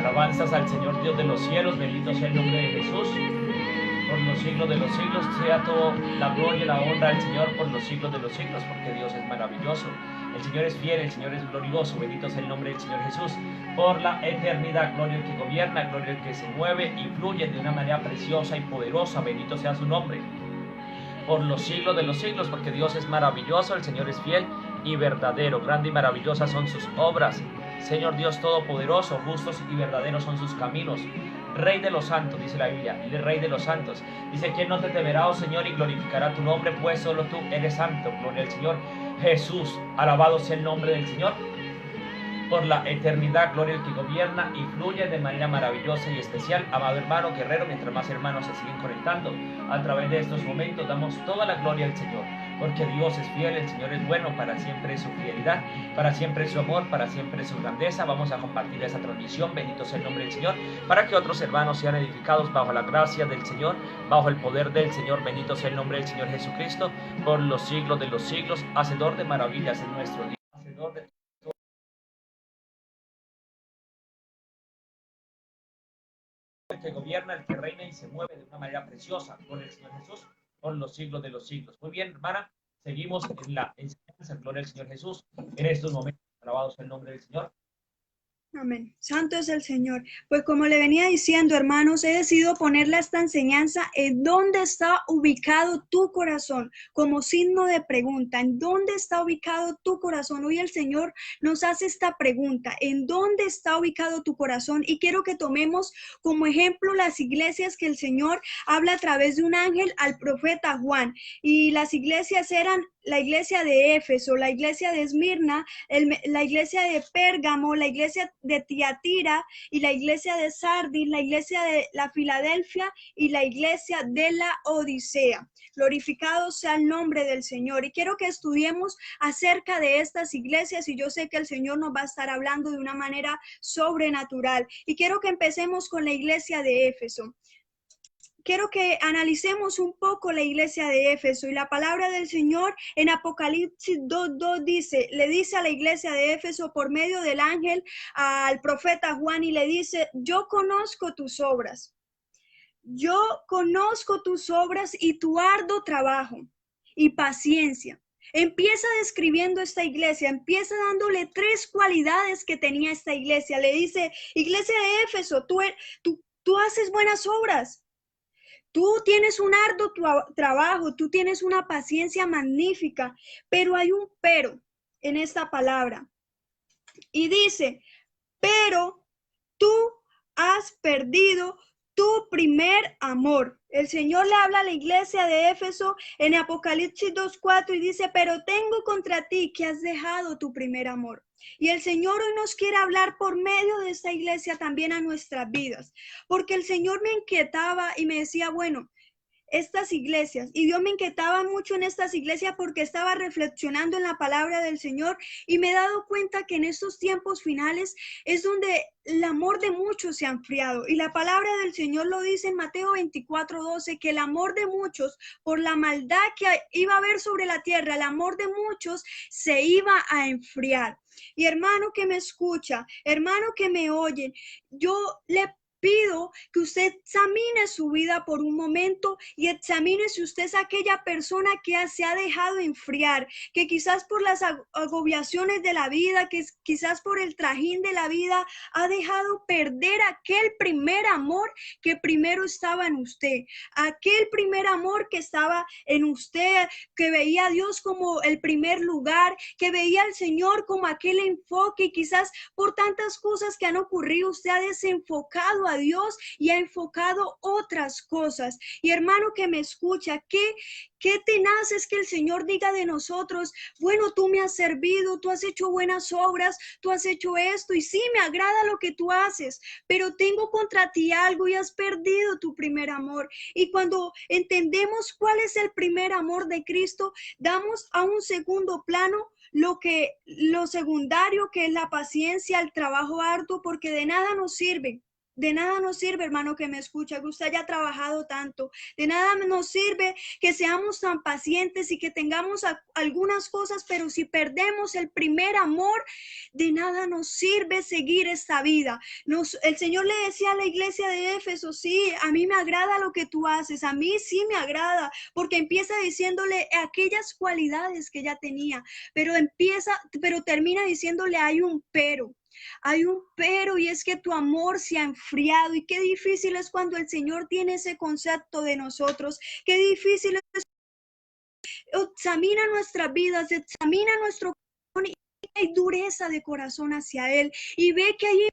Alabanzas al Señor Dios de los cielos, bendito sea el nombre de Jesús. Por los siglos de los siglos sea toda la gloria y la honra al Señor por los siglos de los siglos, porque Dios es maravilloso. El Señor es fiel, el Señor es glorioso, bendito sea el nombre del Señor Jesús. Por la eternidad, gloria al que gobierna, gloria al que se mueve y fluye de una manera preciosa y poderosa, bendito sea su nombre. Por los siglos de los siglos, porque Dios es maravilloso, el Señor es fiel y verdadero. Grande y maravillosas son sus obras. Señor Dios todopoderoso, justos y verdaderos son sus caminos. Rey de los santos, dice la Biblia, el Rey de los santos. Dice, ¿quién no te temerá, oh Señor, y glorificará tu nombre? Pues solo tú eres santo. Gloria al Señor Jesús. Alabado sea el nombre del Señor. Por la eternidad, gloria al que gobierna y fluye de manera maravillosa y especial. Amado hermano, guerrero, mientras más hermanos se siguen conectando a través de estos momentos, damos toda la gloria al Señor, porque Dios es fiel, el Señor es bueno, para siempre es su fidelidad, para siempre es su amor, para siempre es su grandeza. Vamos a compartir esa transmisión, bendito sea el nombre del Señor, para que otros hermanos sean edificados bajo la gracia del Señor, bajo el poder del Señor. Bendito sea el nombre del Señor Jesucristo, por los siglos de los siglos. Hacedor de maravillas en nuestro Dios, hacedor de el que gobierna, el que reina y se mueve de una manera preciosa con el Señor Jesús por los siglos de los siglos. Muy bien, hermana, seguimos en la enseñanza, gloria al Señor Jesús, en estos momentos. Alabados sea el nombre del Señor. Amén. Santo es el Señor. Pues como le venía diciendo, hermanos, he decidido ponerle esta enseñanza en dónde está ubicado tu corazón, como signo de pregunta. ¿En dónde está ubicado tu corazón? Hoy el Señor nos hace esta pregunta: ¿en dónde está ubicado tu corazón? Y quiero que tomemos como ejemplo las iglesias que el Señor habla a través de un ángel al profeta Juan. Y las iglesias eran la iglesia de Éfeso, la iglesia de Esmirna, la iglesia de Pérgamo, la iglesia de Tiatira y la iglesia de Sardis, la iglesia de la Filadelfia y la iglesia de la Odisea. Glorificado sea el nombre del Señor. Y quiero que estudiemos acerca de estas iglesias, y yo sé que el Señor nos va a estar hablando de una manera sobrenatural. Y quiero que empecemos con la iglesia de Éfeso. Quiero que analicemos un poco la iglesia de Éfeso, y la palabra del Señor en Apocalipsis 2:2 dice, le dice a la iglesia de Éfeso por medio del ángel al profeta Juan, y le dice: yo conozco tus obras, yo conozco tus obras y tu arduo trabajo y paciencia. Empieza describiendo esta iglesia, empieza dándole 3 cualidades que tenía esta iglesia. Le dice: iglesia de Éfeso, tú haces buenas obras. Tú tienes un arduo trabajo, tú tienes una paciencia magnífica, pero hay un pero en esta palabra. Y dice: pero tú has perdido tu primer amor. El Señor le habla a la iglesia de Éfeso en Apocalipsis 2:4 y dice: pero tengo contra ti que has dejado tu primer amor. Y el Señor hoy nos quiere hablar por medio de esta iglesia también a nuestras vidas, porque el Señor me inquietaba y me decía: bueno, estas iglesias, y Dios me inquietaba mucho en estas iglesias porque estaba reflexionando en la palabra del Señor, y me he dado cuenta que en estos tiempos finales es donde el amor de muchos se ha enfriado, y la palabra del Señor lo dice en Mateo 24:12, que el amor de muchos, por la maldad que iba a haber sobre la tierra, el amor de muchos se iba a enfriar. Y hermano que me escucha, hermano que me oye, yo le pido que usted examine su vida por un momento y examine si usted es aquella persona que se ha dejado enfriar, que quizás por las agobiaciones de la vida, que quizás por el trajín de la vida, ha dejado perder aquel primer amor que primero estaba en usted, aquel primer amor que estaba en usted, que veía a Dios como el primer lugar, que veía al Señor como aquel enfoque, y quizás por tantas cosas que han ocurrido usted ha desenfocado a Dios y ha enfocado otras cosas. Y hermano que me escucha, qué tenaz es que el Señor diga de nosotros: bueno, tú me has servido, tú has hecho buenas obras, tú has hecho esto, y sí, me agrada lo que tú haces, pero tengo contra ti algo y has perdido tu primer amor. Y cuando entendemos cuál es el primer amor de Cristo, damos a un segundo plano lo secundario, que es la paciencia, el trabajo arduo, porque de nada nos sirve De nada nos sirve, hermano que me escucha, que usted haya trabajado tanto. De nada nos sirve que seamos tan pacientes y que tengamos algunas cosas, pero si perdemos el primer amor, de nada nos sirve seguir esta vida. El Señor le decía a la iglesia de Éfeso, sí, a mí me agrada lo que tú haces, a mí sí me agrada, porque empieza diciéndole aquellas cualidades que ella tenía, pero termina diciéndole hay un pero. Hay un pero, y es que tu amor se ha enfriado, y qué difícil es cuando el Señor tiene ese concepto de nosotros. Qué difícil es. Examina nuestras vidas, examina nuestro corazón, y hay dureza de corazón hacia Él, y ve que hay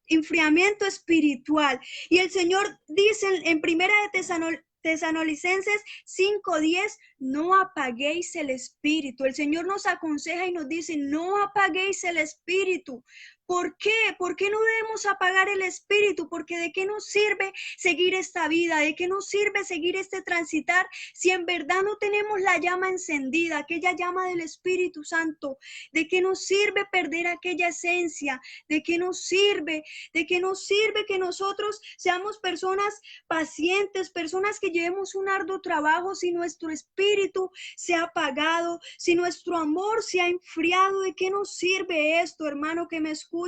enfriamiento espiritual. Y el Señor dice en primera de Tesalonicenses 5:10, no apaguéis el espíritu. El Señor nos aconseja y nos dice, no apaguéis el espíritu. ¿Por qué? ¿Por qué no debemos apagar el espíritu? Porque ¿de qué nos sirve seguir esta vida? ¿De qué nos sirve seguir este transitar si en verdad no tenemos la llama encendida, aquella llama del Espíritu Santo? ¿De qué nos sirve perder aquella esencia? ¿De qué nos sirve? ¿De qué nos sirve que nosotros seamos personas pacientes, personas que llevemos un arduo trabajo si nuestro espíritu se ha apagado, si nuestro amor se ha enfriado? ¿De qué nos sirve esto, hermano que me escucha?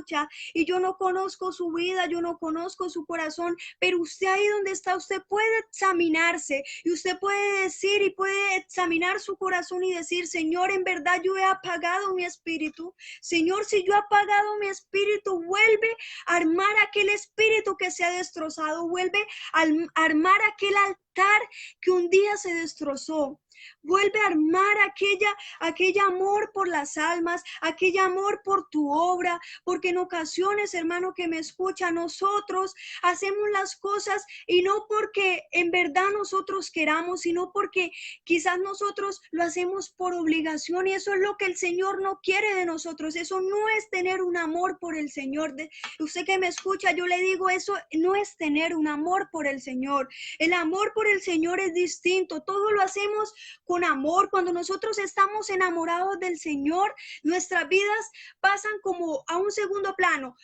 Y yo no conozco su vida, yo no conozco su corazón, pero usted ahí donde está, usted puede examinarse y usted puede decir y puede examinar su corazón y decir, Señor, en verdad yo he apagado mi espíritu. Señor, si yo he apagado mi espíritu, vuelve a armar aquel espíritu que se ha destrozado, vuelve a armar aquel altar que un día se destrozó. Vuelve a armar aquel amor por las almas, aquel amor por tu obra, porque en ocasiones, hermano que me escucha, nosotros hacemos las cosas y no porque en verdad nosotros queramos, sino porque quizás nosotros lo hacemos por obligación, y eso es lo que el Señor no quiere de nosotros. Eso no es tener un amor por el Señor. Usted que me escucha, yo le digo, eso no es tener un amor por el Señor. El amor por el Señor es distinto. Todo lo hacemos con amor. Cuando nosotros estamos enamorados del Señor, nuestras vidas pasan como a un segundo plano.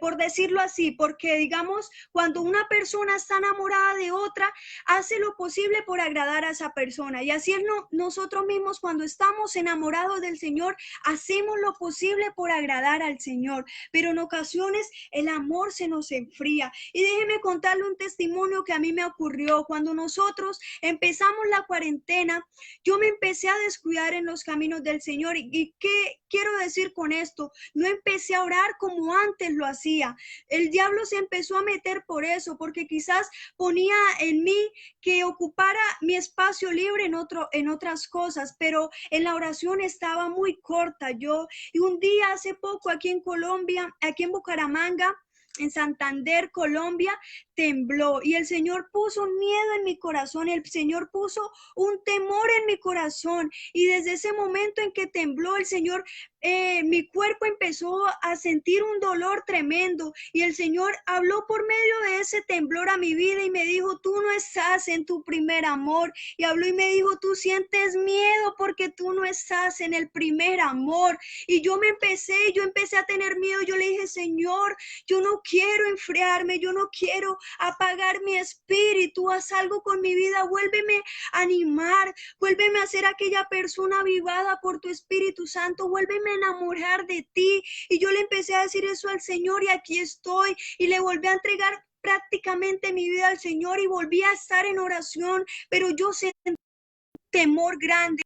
Por decirlo así, porque digamos, cuando una persona está enamorada de otra, hace lo posible por agradar a esa persona, y así es nosotros mismos cuando estamos enamorados del Señor, hacemos lo posible por agradar al Señor, pero en ocasiones el amor se nos enfría. Y déjeme contarle un testimonio que a mí me ocurrió cuando nosotros empezamos la cuarentena. Yo me empecé a descuidar en los caminos del Señor, y ¿qué quiero decir con esto? No empecé a orar como antes lo hacía. El diablo se empezó a meter por eso, porque quizás ponía en mí que ocupara mi espacio libre en otras cosas, pero en la oración estaba muy corta yo. Y un día hace poco aquí en Colombia, aquí en Bucaramanga, en Santander, Colombia, tembló, y el Señor puso miedo en mi corazón, el Señor puso un temor en mi corazón, y desde ese momento en que tembló el Señor, mi cuerpo empezó a sentir un dolor tremendo, y el Señor habló por medio de ese temblor a mi vida y me dijo, tú no estás en tu primer amor, y habló y me dijo, tú sientes miedo porque tú no estás en el primer amor. Y yo empecé a tener miedo. Yo le dije, Señor, yo no quiero enfriarme, yo no quiero apagar mi espíritu, haz algo con mi vida, vuélveme a animar, vuélveme a ser aquella persona avivada por tu Espíritu Santo, vuélveme a enamorar de ti. Y yo le empecé a decir eso al Señor, y aquí estoy, y le volví a entregar prácticamente mi vida al Señor, y volví a estar en oración, pero yo sentí un temor grande.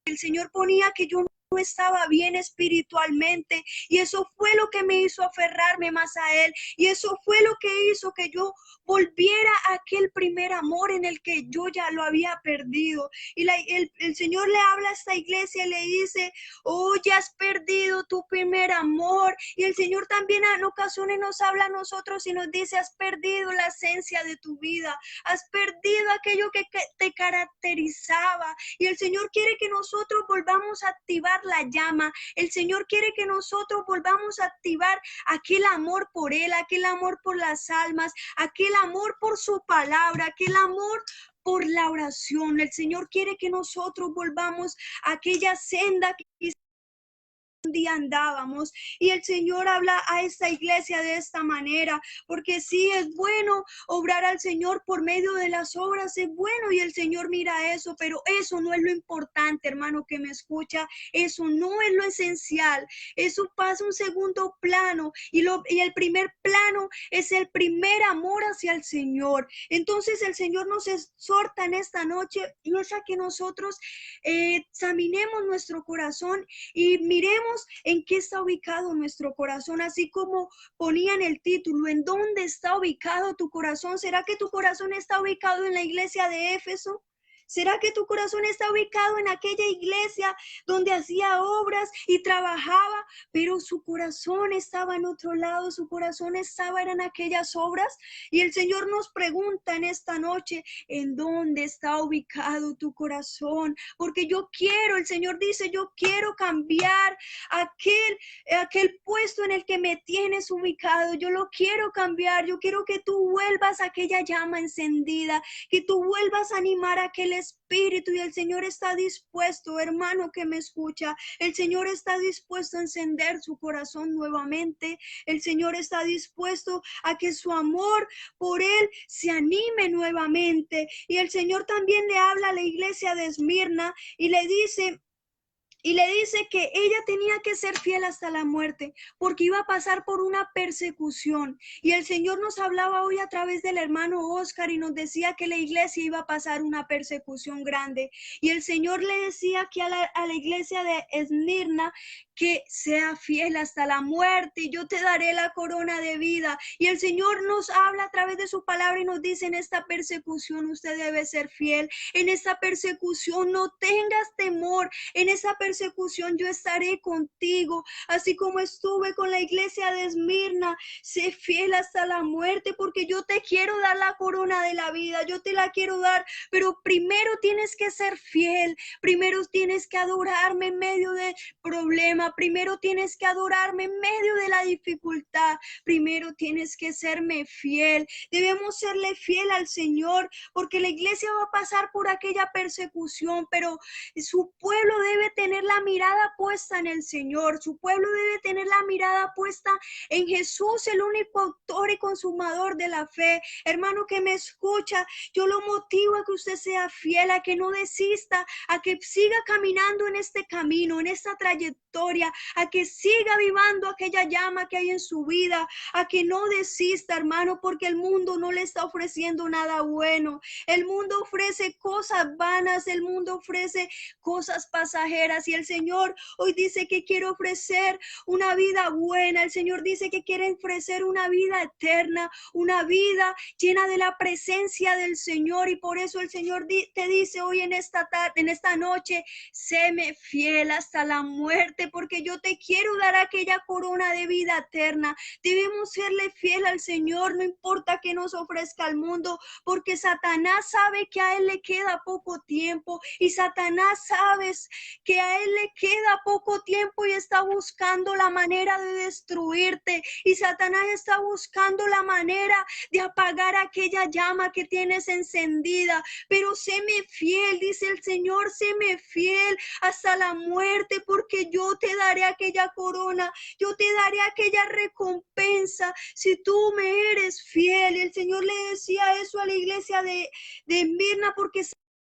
El Señor ponía que yo no estaba bien espiritualmente, y eso fue lo que me hizo aferrarme más a Él, y eso fue lo que hizo que yo volviera a aquel primer amor en el que yo ya lo había perdido. Y el Señor le habla a esta iglesia y le dice, oh, ya has perdido tu primer amor. Y el Señor también en ocasiones nos habla a nosotros y nos dice, has perdido la esencia de tu vida, has perdido aquello que te caracterizaba. Y el Señor quiere que nosotros volvamos a activar la llama. El Señor quiere que nosotros volvamos a activar aquel amor por Él, aquel amor por las almas, aquel amor por su palabra, aquel amor por la oración. El Señor quiere que nosotros volvamos a aquella senda que un día andábamos, y el Señor habla a esta iglesia de esta manera, porque sí es bueno obrar al Señor por medio de las obras, es bueno y el Señor mira eso, pero eso no es lo importante, hermano que me escucha, eso no es lo esencial, eso pasa a un segundo plano, y el primer plano es el primer amor hacia el Señor. Entonces el Señor nos exhorta en esta noche y es a que nosotros examinemos nuestro corazón y miremos en qué está ubicado nuestro corazón, así como ponía en el título, ¿en dónde está ubicado tu corazón? ¿Será que tu corazón está ubicado en la iglesia de Éfeso? ¿Será que tu corazón está ubicado en aquella iglesia donde hacía obras y trabajaba, pero su corazón estaba en otro lado, su corazón estaba en aquellas obras? Y el Señor nos pregunta en esta noche, ¿en dónde está ubicado tu corazón? Porque yo quiero, el Señor dice, yo quiero cambiar aquel puesto en el que me tienes ubicado. Yo lo quiero cambiar, yo quiero que tú vuelvas a aquella llama encendida, que tú vuelvas a animar a aquel espíritu, y el Señor está dispuesto, hermano que me escucha, el Señor está dispuesto a encender su corazón nuevamente, el Señor está dispuesto a que su amor por Él se anime nuevamente, y el Señor también le habla a la iglesia de Esmirna y le dice que ella tenía que ser fiel hasta la muerte, porque iba a pasar por una persecución. Y el Señor nos hablaba hoy a través del hermano Oscar y nos decía que la iglesia iba a pasar una persecución grande. Y el Señor le decía que a la iglesia de Esmirna que sea fiel hasta la muerte y yo te daré la corona de vida. Y el Señor nos habla a través de su palabra y nos dice, en esta persecución usted debe ser fiel. En esta persecución no tengas temor. En esa persecución yo estaré contigo, así como estuve con la iglesia de Esmirna. Sé fiel hasta la muerte, porque yo te quiero dar la corona de la vida, yo te la quiero dar, pero primero tienes que ser fiel, primero tienes que adorarme en medio de problemas, primero tienes que adorarme en medio de la dificultad, primero tienes que serme fiel. Debemos serle fiel al Señor, porque la iglesia va a pasar por aquella persecución, pero su pueblo debe tener la mirada puesta en el Señor. Su pueblo debe tener la mirada puesta en Jesús, el único autor y consumador de la fe. Hermano que me escucha, yo lo motivo a que usted sea fiel, a que no desista, a que siga caminando en este camino, en esta trayectoria, a que siga vivando aquella llama que hay en su vida, a que no desista, hermano, porque el mundo no le está ofreciendo nada bueno. El mundo ofrece cosas vanas, el mundo ofrece cosas pasajeras, y el Señor hoy dice que quiere ofrecer una vida buena. El Señor dice que quiere ofrecer una vida eterna, una vida llena de la presencia del Señor, y por eso el Señor te dice hoy en esta tarde, en esta noche, séme fiel hasta la muerte, porque yo te quiero dar aquella corona de vida eterna. Debemos serle fiel al Señor, no importa que nos ofrezca el mundo, porque Satanás sabe que a él le queda poco tiempo, y Satanás sabes que a él le queda poco tiempo y está buscando la manera de destruirte, y Satanás está buscando la manera de apagar aquella llama que tienes encendida. Pero séme fiel, dice el Señor, séme fiel hasta la muerte, porque yo te daré aquella corona, yo te daré aquella recompensa si tú me eres fiel. Y el Señor le decía eso a la iglesia de Mirna, porque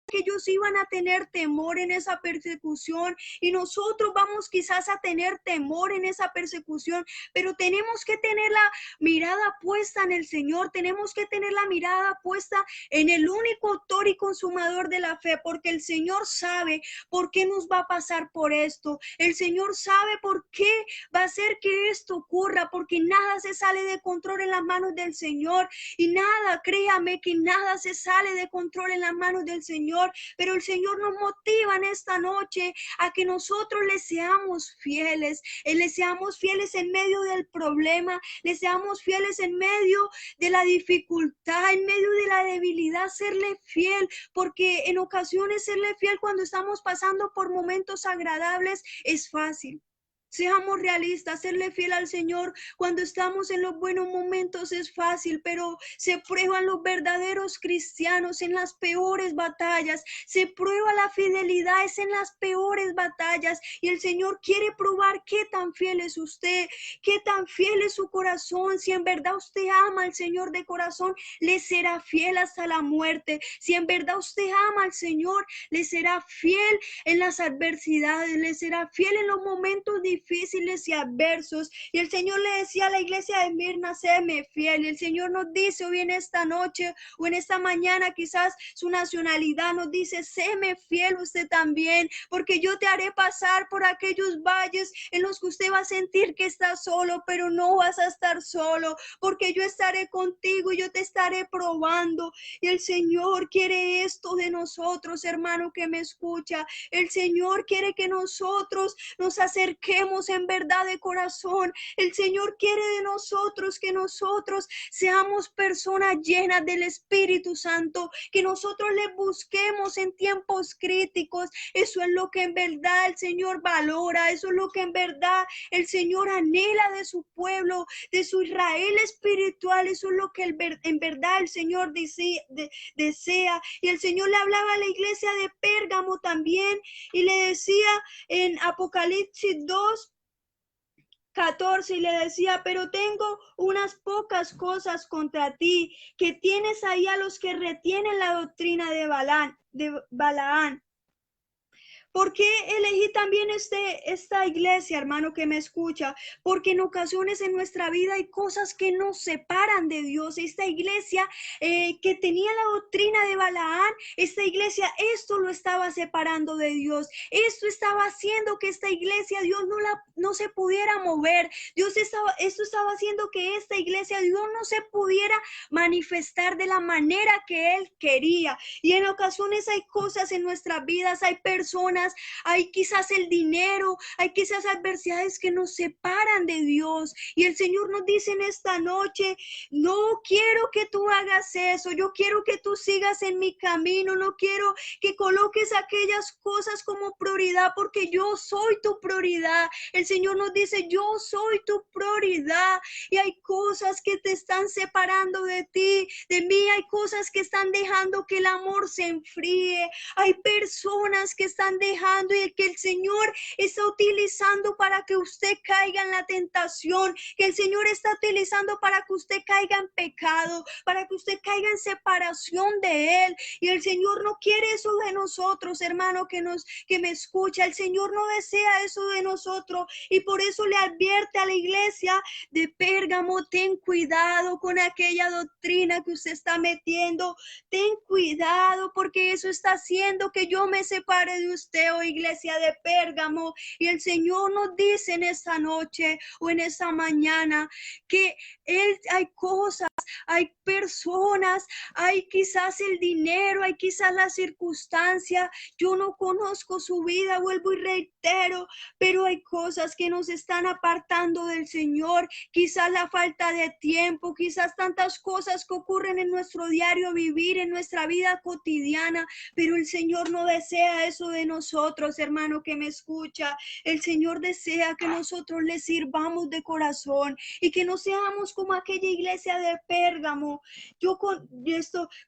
que ellos iban a tener temor en esa persecución, y nosotros vamos quizás a tener temor en esa persecución, pero tenemos que tener la mirada puesta en el Señor, tenemos que tener la mirada puesta en el único autor y consumador de la fe, porque el Señor sabe por qué nos va a pasar por esto, el Señor sabe por qué va a hacer que esto ocurra, porque nada se sale de control en las manos del Señor, y nada, créame que nada se sale de control en las manos del Señor. Pero el Señor nos motiva en esta noche a que nosotros le seamos fieles, en medio del problema, le seamos fieles en medio de la dificultad, en medio de la debilidad, serle fiel, porque en ocasiones serle fiel cuando estamos pasando por momentos agradables es fácil. Seamos realistas, serle fiel al Señor cuando estamos en los buenos momentos es fácil, pero se prueban los verdaderos cristianos en las peores batallas. Se prueba la fidelidad es en las peores batallas, y el Señor quiere probar qué tan fiel es usted, qué tan fiel es su corazón. Si en verdad usted ama al Señor de corazón, le será fiel hasta la muerte. Si en verdad usted ama al Señor, le será fiel en las adversidades, le será fiel en los momentos difíciles y adversos. Y el Señor le decía a la iglesia de Mirna, séme fiel. Y el Señor nos dice hoy en esta noche o en esta mañana, quizás su nacionalidad nos dice, séme fiel usted también, porque yo te haré pasar por aquellos valles en los que usted va a sentir que está solo, pero no vas a estar solo, porque yo estaré contigo y yo te estaré probando. Y el Señor quiere esto de nosotros, hermano que me escucha. El Señor quiere que nosotros nos acerquemos en verdad de corazón. El Señor quiere de nosotros que nosotros seamos personas llenas del Espíritu Santo, que nosotros le busquemos en tiempos críticos. Eso es lo que en verdad el Señor valora, eso es lo que en verdad el Señor anhela de su pueblo, de su Israel espiritual. Eso es lo que en verdad el Señor desea. Y el Señor le hablaba a la iglesia de Pérgamo también y le decía en Apocalipsis 2:14, y le decía, pero tengo unas pocas cosas contra ti, que tienes ahí a los que retienen la doctrina de Balaán. ¿Por qué elegí también esta iglesia, hermano que me escucha? Porque en ocasiones en nuestra vida hay cosas que nos separan de Dios. Esta iglesia que tenía la doctrina de Balaán, esta iglesia, esto lo estaba separando de Dios. Esto estaba haciendo que esta iglesia, Dios no se pudiera mover. Esto estaba haciendo que esta iglesia, Dios no se pudiera manifestar de la manera que Él quería. Y en ocasiones hay cosas en nuestras vidas, hay personas, hay quizás el dinero, hay quizás adversidades que nos separan de Dios. Y el Señor nos dice en esta noche, no quiero que tú hagas eso, yo quiero que tú sigas en mi camino, no quiero que coloques aquellas cosas como prioridad, porque yo soy tu prioridad. El Señor nos dice, yo soy tu prioridad, y hay cosas que te están separando de ti, de mí, hay cosas que están dejando que el amor se enfríe, hay personas que están dejando y que el Señor está utilizando para que usted caiga en la tentación, que el Señor está utilizando para que usted caiga en pecado, para que usted caiga en separación de Él. Y el Señor no quiere eso de nosotros, hermano que me escucha. El Señor no desea eso de nosotros, y por eso le advierte a la iglesia de Pérgamo, ten cuidado con aquella doctrina que usted está metiendo, ten cuidado, porque eso está haciendo que yo me separe de usted, oh iglesia de Pérgamo. Y el Señor nos dice en esta noche o en esta mañana que hay cosas, hay personas, hay quizás el dinero, hay quizás la circunstancia. Yo no conozco su vida, vuelvo y reitero, pero hay cosas que nos están apartando del Señor. Quizás la falta de tiempo, quizás tantas cosas que ocurren en nuestro diario vivir, en nuestra vida cotidiana, pero el Señor no desea eso de nosotros, hermano que me escucha. El Señor desea que nosotros le sirvamos de corazón y que no seamos como aquella iglesia de Pérgamo.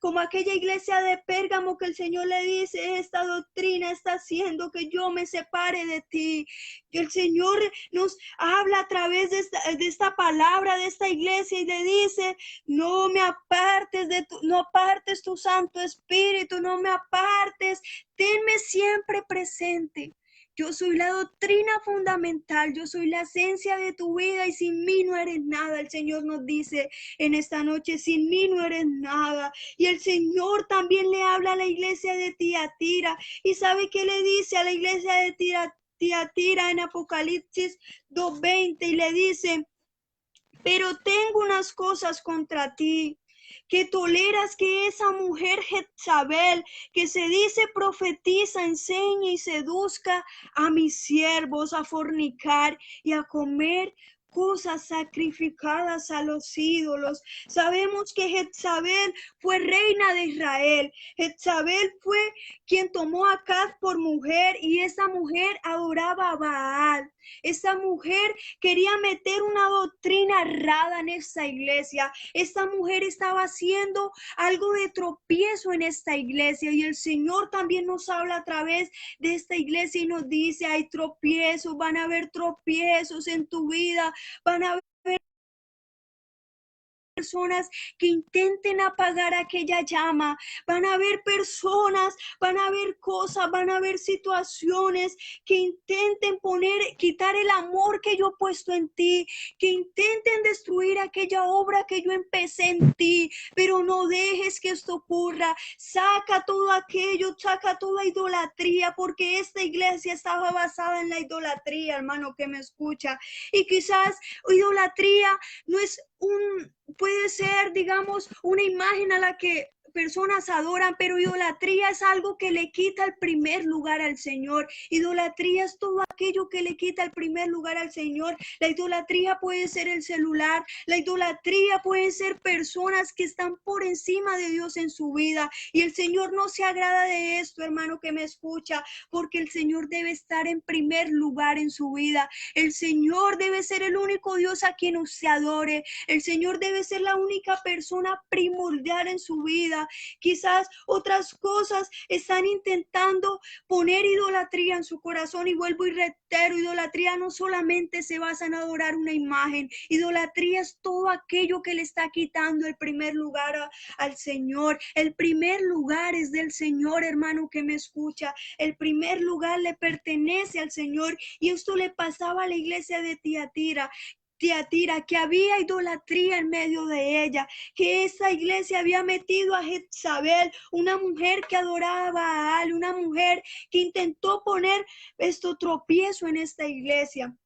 Como aquella iglesia de Pérgamo, que el Señor le dice, esta doctrina está haciendo que yo me separe de ti. Que el Señor nos habla a través de esta palabra, de esta iglesia, y le dice, no apartes tu Santo Espíritu, no me apartes, tenme siempre presente. Yo soy la doctrina fundamental, yo soy la esencia de tu vida, y sin mí no eres nada. El Señor nos dice en esta noche, sin mí no eres nada. Y el Señor también le habla a la iglesia de Tiatira, y ¿sabe qué le dice a la iglesia de Tiatira en Apocalipsis 2:20? Y le dice, pero tengo unas cosas contra ti, que toleras que esa mujer Jezabel, que se dice profetiza, enseñe y seduzca a mis siervos a fornicar y a comer cosas sacrificadas a los ídolos. Sabemos que Jezabel fue reina de Israel. Jezabel fue quien tomó a Acaz por mujer y esa mujer adoraba a Baal. Esa mujer quería meter una doctrina errada en esta iglesia. Esta mujer estaba haciendo algo de tropiezo en esta iglesia y el Señor también nos habla a través de esta iglesia y nos dice, hay tropiezos, van a haber tropiezos en tu vida, van a haber personas que intenten apagar aquella llama, van a haber personas, van a haber cosas, van a haber situaciones que intenten quitar el amor que yo he puesto en ti, que intenten destruir aquella obra que yo empecé en ti, pero no dejes que esto ocurra. Saca todo aquello, saca toda idolatría, porque esta iglesia estaba basada en la idolatría, hermano que me escucha, y quizás idolatría no es puede ser, digamos, una imagen a la que personas adoran, pero idolatría es algo que le quita el primer lugar al Señor. Idolatría es todo aquello que le quita el primer lugar al Señor. La idolatría puede ser el celular, la idolatría puede ser personas que están por encima de Dios en su vida. Y el Señor no se agrada de esto, hermano que me escucha, porque el Señor debe estar en primer lugar en su vida. El Señor debe ser el único Dios a quien usted adore. El Señor debe ser la única persona primordial en su vida. Quizás otras cosas están intentando poner idolatría en su corazón y vuelvo y reitero, idolatría no solamente se basa en adorar una imagen, idolatría es todo aquello que le está quitando el primer lugar al Señor. El primer lugar es del Señor, hermano que me escucha. El primer lugar le pertenece al Señor y esto le pasaba a la iglesia de Tiatira, que había idolatría en medio de ella, que esa iglesia había metido a Jezabel, una mujer que adoraba a Baal, una mujer que intentó poner tropiezo en esta iglesia.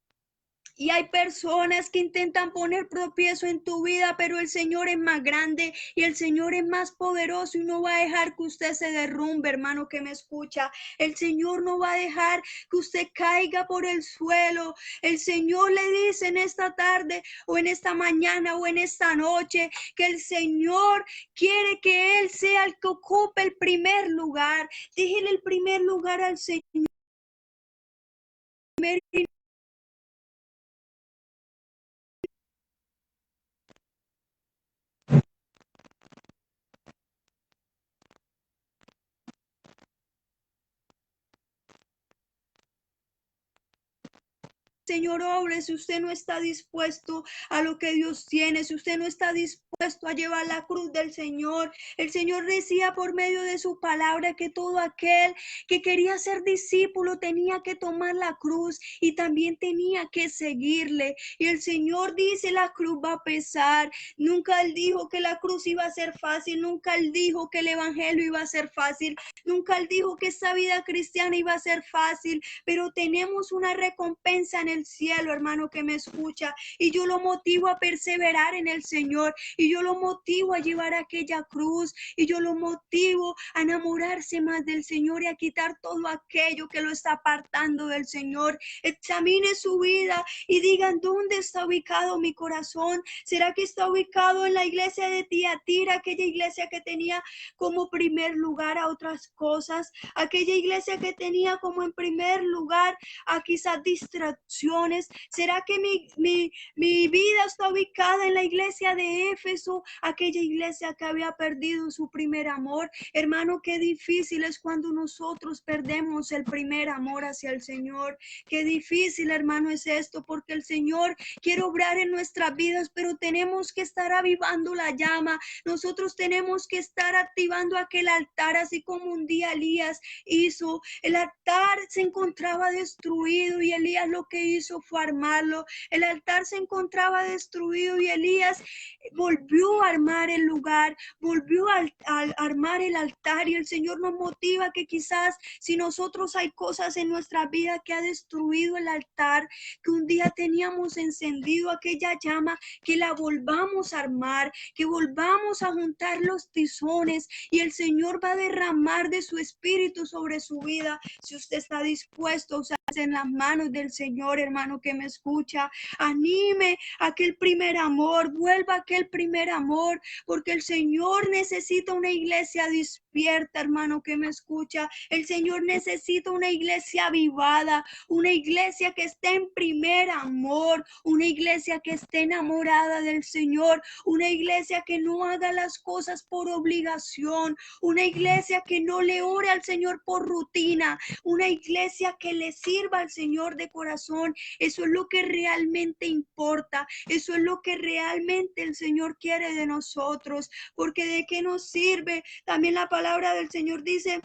Y hay personas que intentan poner tropiezo en tu vida, pero el Señor es más grande y el Señor es más poderoso y no va a dejar que usted se derrumbe, hermano que me escucha. El Señor no va a dejar que usted caiga por el suelo. El Señor le dice en esta tarde o en esta mañana o en esta noche que el Señor quiere que Él sea el que ocupe el primer lugar. Déjele el primer lugar al Señor. Señor, obre si usted no está dispuesto a lo que Dios tiene, si usted no está dispuesto a llevar la cruz del Señor. El Señor decía por medio de su palabra que todo aquel que quería ser discípulo tenía que tomar la cruz y también tenía que seguirle. Y el Señor dice, la cruz va a pesar. Nunca Él dijo que la cruz iba a ser fácil, nunca Él dijo que el evangelio iba a ser fácil, nunca Él dijo que esta vida cristiana iba a ser fácil, pero tenemos una recompensa en el cielo, hermano que me escucha, y yo lo motivo a perseverar en el Señor, y yo lo motivo a llevar aquella cruz, y yo lo motivo a enamorarse más del Señor y a quitar todo aquello que lo está apartando del Señor. Examine su vida y digan, ¿dónde está ubicado mi corazón? ¿Será que está ubicado en la iglesia de Tiatira, aquella iglesia que tenía como primer lugar a otras cosas, aquella iglesia que tenía como en primer lugar a quizás distracciones? ¿Será que mi vida está ubicada en la iglesia de Éfeso, aquella iglesia que había perdido su primer amor? Hermano, qué difícil es cuando nosotros perdemos el primer amor hacia el Señor. Qué difícil, hermano, es esto, porque el Señor quiere obrar en nuestras vidas, pero tenemos que estar avivando la llama. Nosotros tenemos que estar activando aquel altar, así como un día Elías hizo. El altar se encontraba destruido y Elías lo que hizo fue armarlo. El altar se encontraba destruido y Elías volvió a armar el lugar, volvió a armar el altar, y el Señor nos motiva que quizás si nosotros hay cosas en nuestra vida que ha destruido el altar, que un día teníamos encendido aquella llama, que la volvamos a armar, que volvamos a juntar los tizones y el Señor va a derramar de su espíritu sobre su vida si usted está dispuesto a usarse en las manos del Señor, hermano que me escucha. Anime aquel primer amor, vuelva a aquel primer amor, porque el Señor necesita una iglesia despierta, hermano que me escucha. El Señor necesita una iglesia avivada, una iglesia que esté en primer amor, una iglesia que esté enamorada del Señor, una iglesia que no haga las cosas por obligación, una iglesia que no le ore al Señor por rutina, una iglesia que le sirva al Señor de corazón. Eso es lo que realmente importa, eso es lo que realmente el Señor quiere de nosotros, porque de qué nos sirve. También la palabra del Señor dice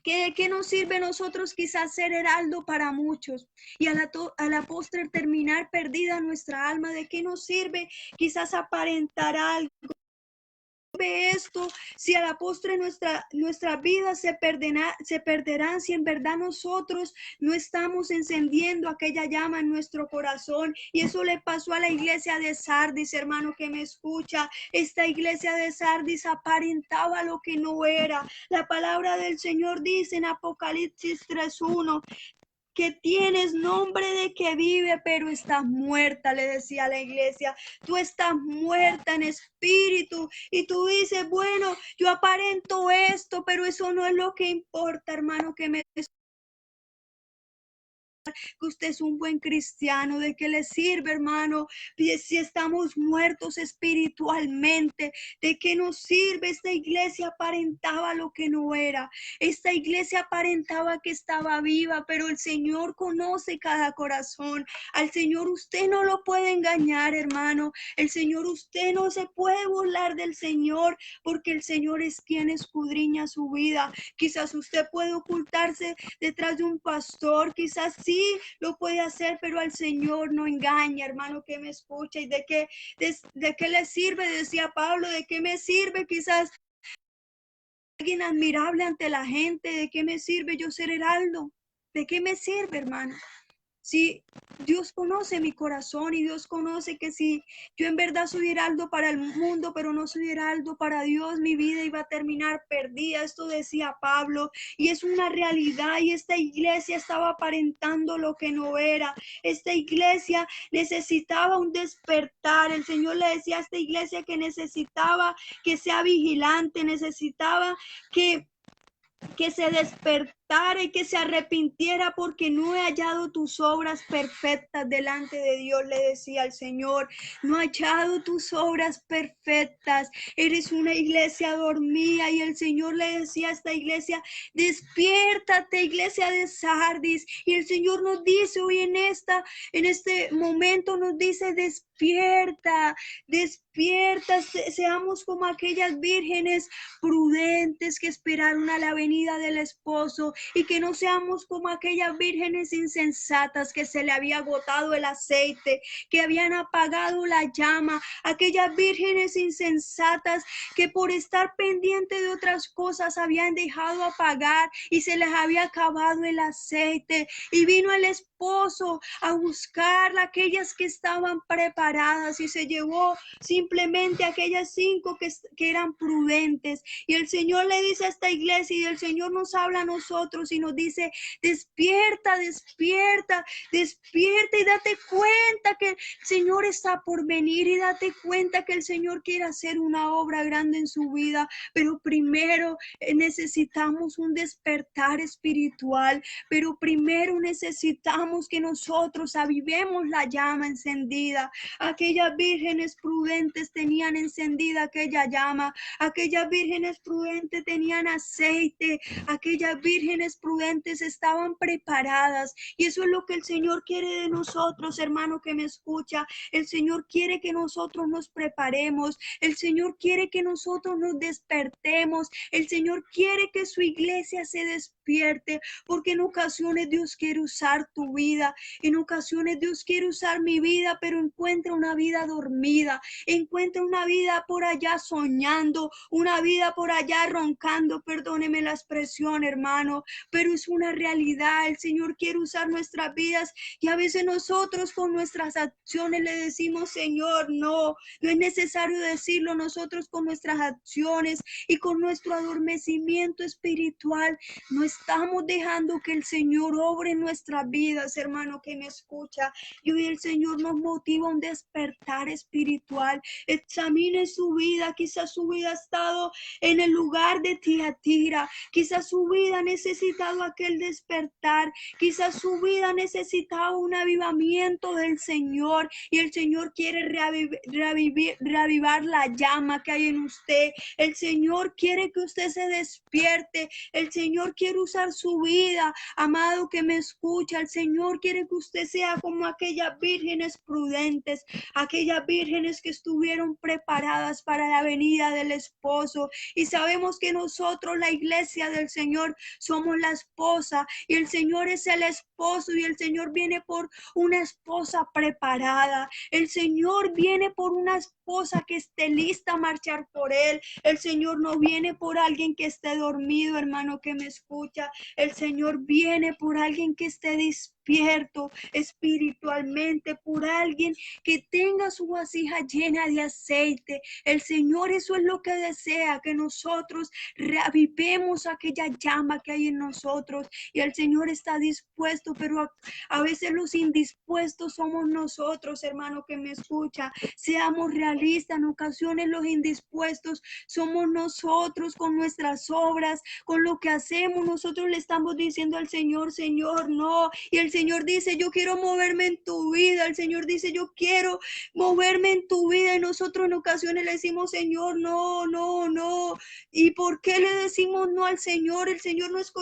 que de qué nos sirve nosotros quizás ser heraldo para muchos y a la postre terminar perdida nuestra alma. De qué nos sirve quizás aparentar algo. Esto si a la postre nuestra vida se perderán si en verdad nosotros no estamos encendiendo aquella llama en nuestro corazón. Y eso le pasó a la iglesia de Sardis, hermano que me escucha. Esta iglesia de Sardis aparentaba lo que no era. La palabra del Señor dice en Apocalipsis 3:1 que tienes nombre de que vive, pero estás muerta, le decía a la iglesia. Tú estás muerta en espíritu y tú dices, bueno, yo aparento esto, pero eso no es lo que importa, hermano, que me que usted es un buen cristiano. ¿De qué le sirve, hermano? Si estamos muertos espiritualmente, ¿de qué nos sirve? Esta iglesia aparentaba lo que no era. Esta iglesia aparentaba que estaba viva, pero el Señor conoce cada corazón. Al Señor usted no lo puede engañar, hermano. El Señor, usted no se puede burlar del Señor, porque el Señor es quien escudriña su vida. Quizás usted puede ocultarse detrás de un pastor, quizás sí lo puede hacer, pero al Señor no engaña, hermano que me escucha. ¿Y de qué le sirve? Decía Pablo, ¿de qué me sirve quizás alguien admirable ante la gente? ¿De qué me sirve yo ser heraldo? ¿De qué me sirve, hermano? Si Dios conoce mi corazón y Dios conoce que si yo en verdad soy heraldo para el mundo, pero no soy heraldo para Dios, mi vida iba a terminar perdida. Esto decía Pablo y es una realidad, y esta iglesia estaba aparentando lo que no era. Esta iglesia necesitaba un despertar. El Señor le decía a esta iglesia que necesitaba que sea vigilante, necesitaba que se despertara y que se arrepintiera, porque no he hallado tus obras perfectas delante de Dios, le decía al Señor. No he hallado tus obras perfectas. Eres una iglesia dormida, y el Señor le decía a esta iglesia, despiértate, iglesia de Sardis. Y el Señor nos dice hoy en este momento, nos dice, despierta, despierta, seamos como aquellas vírgenes prudentes que esperaron a la venida del esposo, y que no seamos como aquellas vírgenes insensatas que se le había agotado el aceite, que habían apagado la llama, aquellas vírgenes insensatas que por estar pendiente de otras cosas habían dejado apagar y se les había acabado el aceite, y vino el esposo a buscar aquellas que estaban preparadas y se llevó simplemente aquellas 5 que eran prudentes. Y el Señor le dice a esta iglesia, y el Señor nos habla a nosotros y nos dice, despierta, despierta, despierta y date cuenta que el Señor está por venir, y date cuenta que el Señor quiere hacer una obra grande en su vida. Pero primero necesitamos un despertar espiritual, pero primero necesitamos que nosotros avivemos la llama encendida. Aquellas vírgenes prudentes tenían encendida aquella llama, aquellas vírgenes prudentes tenían aceite, aquellas vírgenes prudentes estaban preparadas. Y eso es lo que el Señor quiere de nosotros, hermano que me escucha. El Señor quiere que nosotros nos preparemos, el Señor quiere que nosotros nos despertemos, el Señor quiere que su iglesia se despierte, porque en ocasiones Dios quiere usar tu vida, en ocasiones Dios quiere usar mi vida, pero encuentra una vida dormida, encuentra una vida por allá soñando, una vida por allá roncando, perdóneme la expresión, hermano, pero es una realidad. El Señor quiere usar nuestras vidas, y a veces nosotros con nuestras acciones le decimos, Señor, no es necesario decirlo. Nosotros con nuestras acciones y con nuestro adormecimiento espiritual no estamos dejando que el Señor obre en nuestras vidas. vidas, hermano que me escucha. Y hoy el Señor nos motiva a un despertar espiritual. Examine su vida, quizás su vida ha estado en el lugar de Tiatira, quizás su vida ha necesitado aquel despertar, quizás su vida ha necesitado un avivamiento del Señor y el Señor quiere reavivar la llama que hay en usted. El Señor quiere que usted se despierte. El Señor quiere usar su vida, amado que me escucha. El Señor quiere que usted sea como aquellas vírgenes prudentes, aquellas vírgenes que estuvieron preparadas para la venida del esposo. Y sabemos que nosotros, la iglesia del Señor, somos la esposa y el Señor es el esposo y el Señor viene por una esposa preparada. El Señor viene por una esposa que esté lista a marchar por él. El Señor no viene por alguien que esté dormido, hermano que me escucha. El Señor viene por alguien que esté despierto espiritualmente, por alguien que tenga su vasija llena de aceite. El Señor eso es lo que desea, que nosotros reavivemos aquella llama que hay en nosotros. Y el Señor está dispuesto, pero a veces los indispuestos somos nosotros, hermano que me escucha. Seamos realistas, en ocasiones los indispuestos somos nosotros con nuestras obras, con lo que hacemos. Nosotros le estamos diciendo al Señor, Señor, no. Y el Señor dice, yo quiero moverme en tu vida. El Señor dice, yo quiero moverme en tu vida. Y nosotros en ocasiones le decimos, Señor, no, no, no. ¿Y por qué le decimos no al Señor? El Señor nos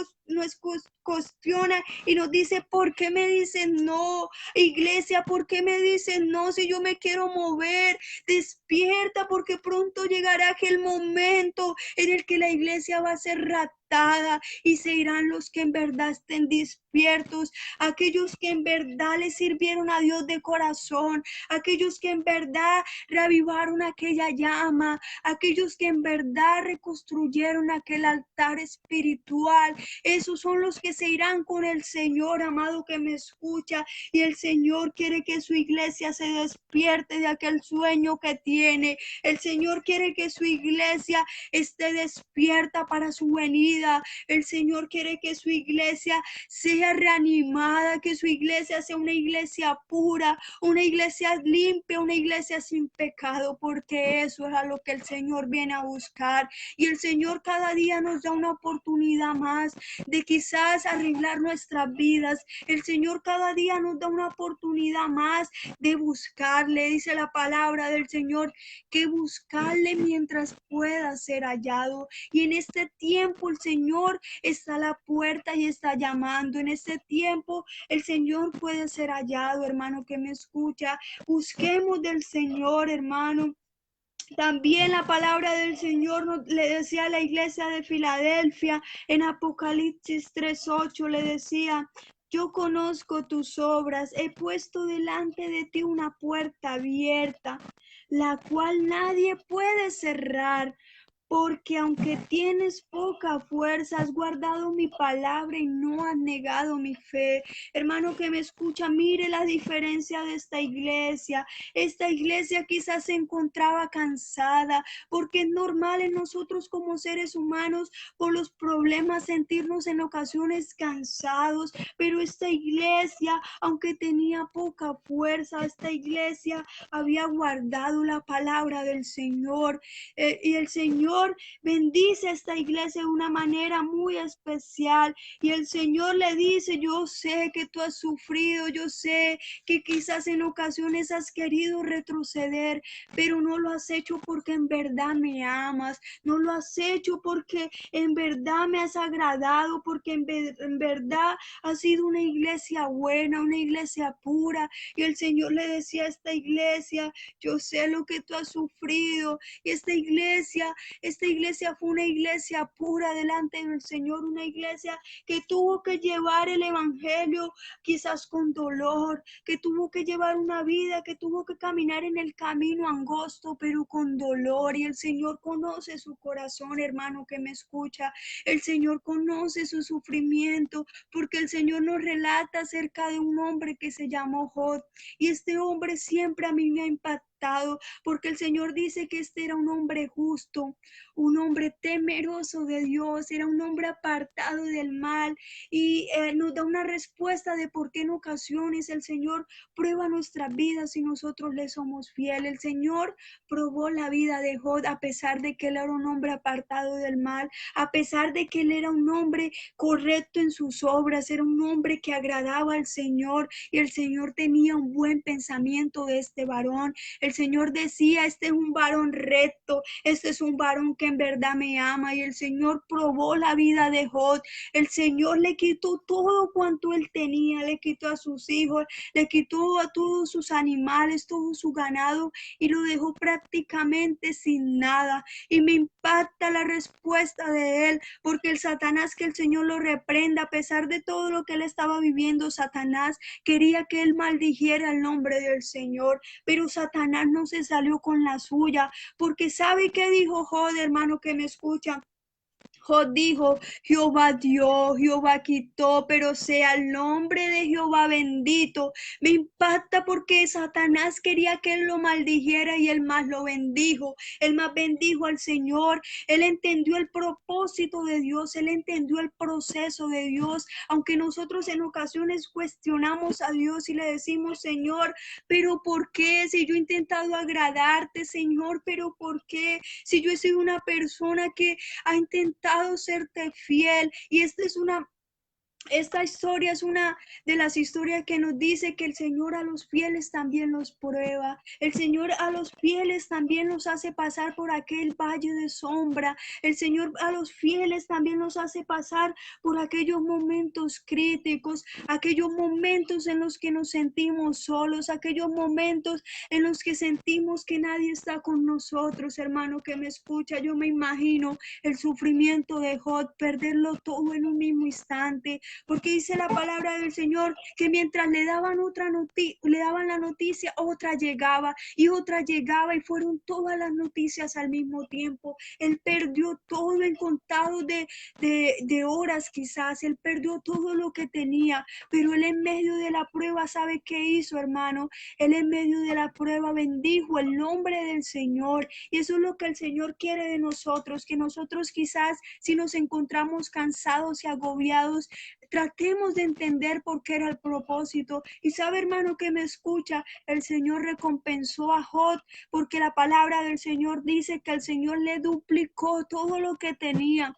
cuestiona y nos dice, ¿por qué me dicen no? Iglesia, ¿por qué me dicen no si yo me quiero mover? Despierta, porque pronto llegará aquel momento en el que la iglesia va a ser raptada y se irán los que en verdad estén despiertos, aquellos que en verdad le sirvieron a Dios de corazón, aquellos que en verdad reavivaron aquella llama, aquellos que en verdad reconstruyeron aquel altar espiritual. Esos son los que se irán con el Señor, amado que me escucha. Y el Señor quiere que su iglesia se despierte de aquel sueño que tiene. El Señor quiere que su iglesia esté despierta para su venida. El Señor quiere que su iglesia sea reanimada, que su iglesia sea una iglesia pura, una iglesia limpia, una iglesia sin pecado, porque eso es a lo que el Señor viene a buscar. Y el Señor cada día nos da una oportunidad más de quizás arreglar nuestras vidas. El Señor cada día nos da una oportunidad más de buscarle. Dice la palabra del Señor que buscarle mientras pueda ser hallado. Y en este tiempo el Señor está a la puerta y está llamando. En este tiempo el Señor puede ser hallado, hermano que me escucha. Busquemos del Señor, hermano. También la palabra del Señor le decía a la iglesia de Filadelfia en Apocalipsis 3:8, le decía, yo conozco tus obras, he puesto delante de ti una puerta abierta, la cual nadie puede cerrar. Porque aunque tienes poca fuerza, has guardado mi palabra y no has negado mi fe. Hermano que me escucha, mire la diferencia de esta iglesia. Esta iglesia quizás se encontraba cansada, porque es normal en nosotros como seres humanos por los problemas sentirnos en ocasiones cansados. Pero esta iglesia, aunque tenía poca fuerza, esta iglesia había guardado la palabra del Señor. Y el Señor bendice a esta iglesia de una manera muy especial. Y el Señor le dice, yo sé que tú has sufrido, yo sé que quizás en ocasiones has querido retroceder, pero no lo has hecho porque en verdad me amas, no lo has hecho porque en verdad me has agradado, porque en verdad has sido una iglesia buena, una iglesia pura. Y el Señor le decía a esta iglesia, yo sé lo que tú has sufrido. Y esta iglesia fue una iglesia pura delante del Señor, una iglesia que tuvo que llevar el evangelio quizás con dolor, que tuvo que llevar una vida, que tuvo que caminar en el camino angosto, pero con dolor. Y el Señor conoce su corazón, hermano que me escucha. El Señor conoce su sufrimiento, porque el Señor nos relata acerca de un hombre que se llamó Job. Y este hombre siempre a mí me ha impactado apartado, porque el Señor dice que este era un hombre justo, un hombre temeroso de Dios, era un hombre apartado del mal y nos da una respuesta de por qué en ocasiones el Señor prueba nuestras vidas y nosotros le somos fieles. El Señor probó la vida de Job a pesar de que él era un hombre apartado del mal, a pesar de que él era un hombre correcto en sus obras, era un hombre que agradaba al Señor y el Señor tenía un buen pensamiento de este varón. El Señor decía, este es un varón recto, este es un varón que en verdad me ama, y el Señor probó la vida de Job. El Señor le quitó todo cuanto él tenía, le quitó a sus hijos, le quitó a todos sus animales, todo su ganado y lo dejó prácticamente sin nada. Y me impacta la respuesta de él, porque el Satanás, que el Señor lo reprenda, a pesar de todo lo que él estaba viviendo, Satanás quería que él maldijera el nombre del Señor, pero Satanás no se salió con la suya, porque ¿sabe qué dijo Job, hermano que me escucha? Job dijo, Jehová dio, Jehová quitó, pero sea el nombre de Jehová bendito. Me impacta porque Satanás quería que él lo maldijera y él más lo bendijo. Él más bendijo al Señor. Él entendió el propósito de Dios. Él entendió el proceso de Dios. Aunque nosotros en ocasiones cuestionamos a Dios y le decimos, Señor, pero ¿por qué? Si yo he intentado agradarte, Señor, pero ¿por qué? Si yo he sido una persona que ha intentado serte fiel, y esta historia es una de las historias que nos dice que el Señor a los fieles también los prueba. El Señor a los fieles también los hace pasar por aquel valle de sombra. El Señor a los fieles también los hace pasar por aquellos momentos críticos, aquellos momentos en los que nos sentimos solos, aquellos momentos en los que sentimos que nadie está con nosotros. Hermano que me escucha, yo me imagino el sufrimiento de Job, perderlo todo en un mismo instante. Porque dice la palabra del Señor que mientras le daban le daban la noticia, otra llegaba y fueron todas las noticias al mismo tiempo. Él perdió todo en contados de horas, quizás él perdió todo lo que tenía, pero él en medio de la prueba, ¿sabe qué hizo, hermano? Él en medio de la prueba bendijo el nombre del Señor, y eso es lo que el Señor quiere de nosotros, que nosotros quizás si nos encontramos cansados y agobiados, tratemos de entender por qué era el propósito. Y sabe, hermano que me escucha, el Señor recompensó a Job, porque la palabra del Señor dice que el Señor le duplicó todo lo que tenía.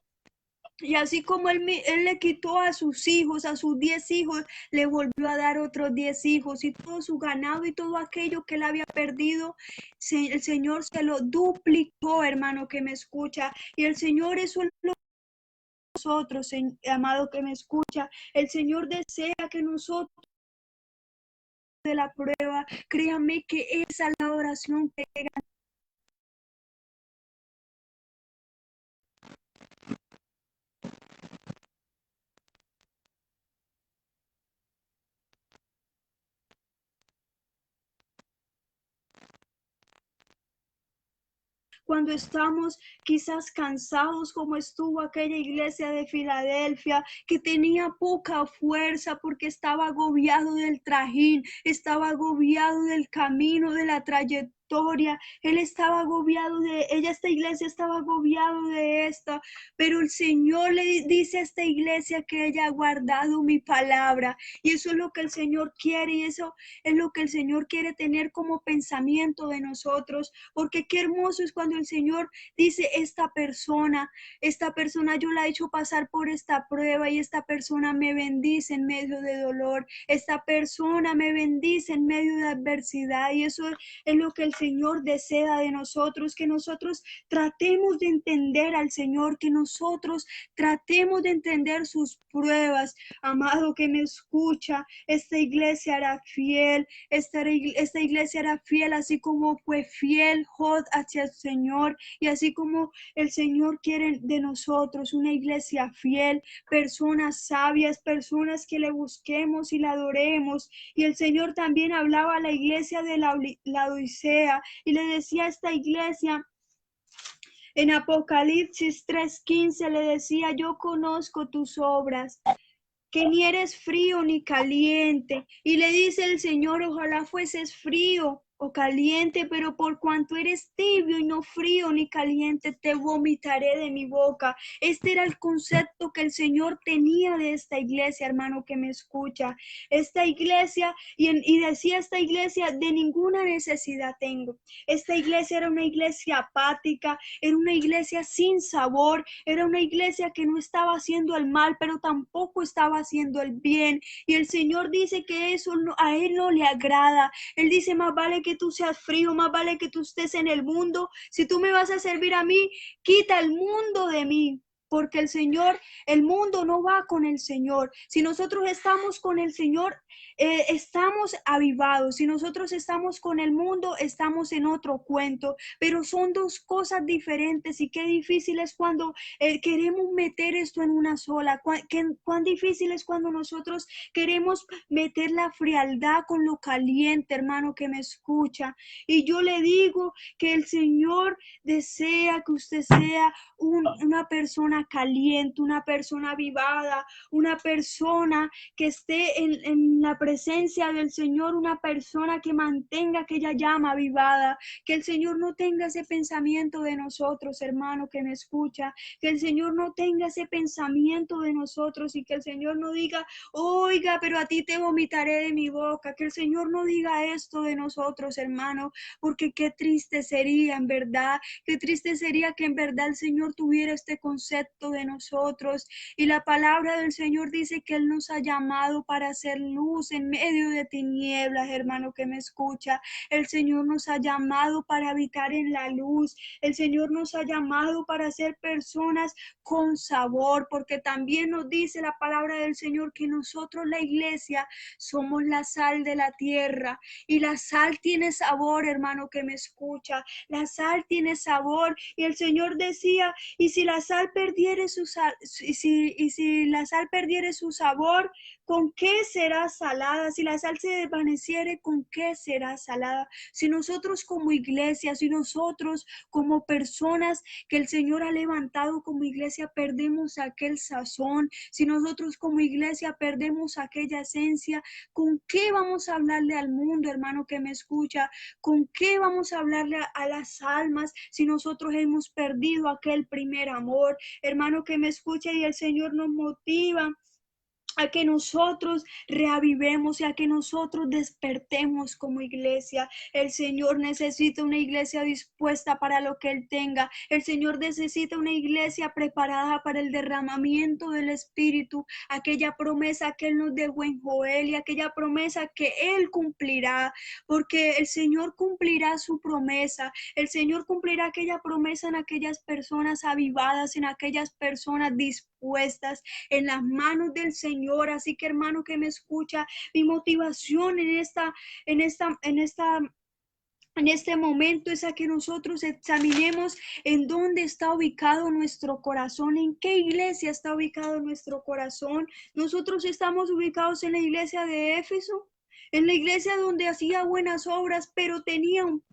Y así como él le quitó a sus hijos, a sus 10 hijos, le volvió a dar otros 10 hijos, y todo su ganado y todo aquello que él había perdido, el Señor se lo duplicó, hermano que me escucha. Y el Señor, eso es lo nosotros, amado que me escucha, el Señor desea que nosotros de la prueba, créame que esa es la oración que llega. Cuando estamos quizás cansados, como estuvo aquella iglesia de Filadelfia, que tenía poca fuerza porque estaba agobiado del trajín, estaba agobiado del camino, de la trayectoria. Él estaba agobiado esta iglesia estaba agobiado de esta, pero el Señor le dice a esta iglesia que ella ha guardado mi palabra, y eso es lo que el Señor quiere, y eso es lo que el Señor quiere tener como pensamiento de nosotros, porque qué hermoso es cuando el Señor dice, esta persona yo la he hecho pasar por esta prueba, y esta persona me bendice en medio de dolor, esta persona me bendice en medio de adversidad, y eso es lo que el Señor desea de nosotros, que nosotros tratemos de entender al Señor, que nosotros tratemos de entender sus pruebas. Amado que me escucha, esta iglesia hará fiel, esta iglesia era fiel, así como fue fiel Job hacia el Señor, y así como el Señor quiere de nosotros una iglesia fiel, personas sabias, personas que le busquemos y la adoremos. Y el Señor también hablaba a la iglesia de la Odisea y le decía a esta iglesia, en Apocalipsis 3:15 le decía, yo conozco tus obras, que ni eres frío ni caliente. Y le dice el Señor, ojalá fueses frío o caliente, pero por cuanto eres tibio y no frío ni caliente, te vomitaré de mi boca. Este era el concepto que el Señor tenía de esta iglesia, hermano que me escucha. Esta iglesia, y decía esta iglesia, de ninguna necesidad tengo. Esta iglesia era una iglesia apática, era una iglesia sin sabor, era una iglesia que no estaba haciendo el mal, pero tampoco estaba haciendo el bien. Y el Señor dice que eso a Él no le agrada. Él dice, más vale que tú seas frío, más vale que tú estés en el mundo. Si tú me vas a servir a mí, quita el mundo de mí. Porque el mundo no va con el Señor. Si nosotros estamos con el Señor, estamos avivados. Si nosotros estamos con el mundo, estamos en otro cuento. Pero son dos cosas diferentes y qué difícil es cuando queremos meter esto en una sola. Cuán difícil es cuando nosotros queremos meter la frialdad con lo caliente, hermano que me escucha. Y yo le digo que el Señor desea que usted sea una persona caliente, una persona avivada, una persona que esté en la presencia del Señor, una persona que mantenga aquella llama avivada, que el Señor no tenga ese pensamiento de nosotros, hermano que me escucha, que el Señor no tenga ese pensamiento de nosotros y que el Señor no diga, oiga, pero a ti te vomitaré de mi boca, que el Señor no diga esto de nosotros, hermano, porque qué triste sería en verdad, qué triste sería que en verdad el Señor tuviera este concepto de nosotros. Y la palabra del Señor dice que Él nos ha llamado para hacer luz en medio de tinieblas, hermano que me escucha. El Señor nos ha llamado para habitar en la luz. El Señor nos ha llamado para ser personas con sabor, porque también nos dice la palabra del Señor que nosotros, la iglesia, somos la sal de la tierra. Y la sal tiene sabor, hermano que me escucha. La sal tiene sabor. Y el Señor decía, y si la sal perdiere su sal, y si la sal perdiere su sabor, ¿con qué será salada? Si la sal se desvaneciere, ¿con qué será salada? Si nosotros como iglesia, si nosotros como personas que el Señor ha levantado como iglesia, perdemos aquel sazón, si nosotros como iglesia perdemos aquella esencia, ¿con qué vamos a hablarle al mundo, hermano que me escucha? ¿Con qué vamos a hablarle a las almas si nosotros hemos perdido aquel primer amor? Hermano que me escucha, y el Señor nos motiva a que nosotros reavivemos y a que nosotros despertemos como iglesia. El Señor necesita una iglesia dispuesta para lo que Él tenga. El Señor necesita una iglesia preparada para el derramamiento del Espíritu, aquella promesa que Él nos dejó en Joel y aquella promesa que Él cumplirá, porque el Señor cumplirá su promesa. El Señor cumplirá aquella promesa en aquellas personas avivadas, en aquellas personas dispuestas, en las manos del Señor. Así que, hermano que me escucha, mi motivación en este momento es a que nosotros examinemos en dónde está ubicado nuestro corazón, en qué iglesia está ubicado nuestro corazón. Nosotros estamos ubicados en la iglesia de Éfeso, en la iglesia donde hacía buenas obras, pero tenía un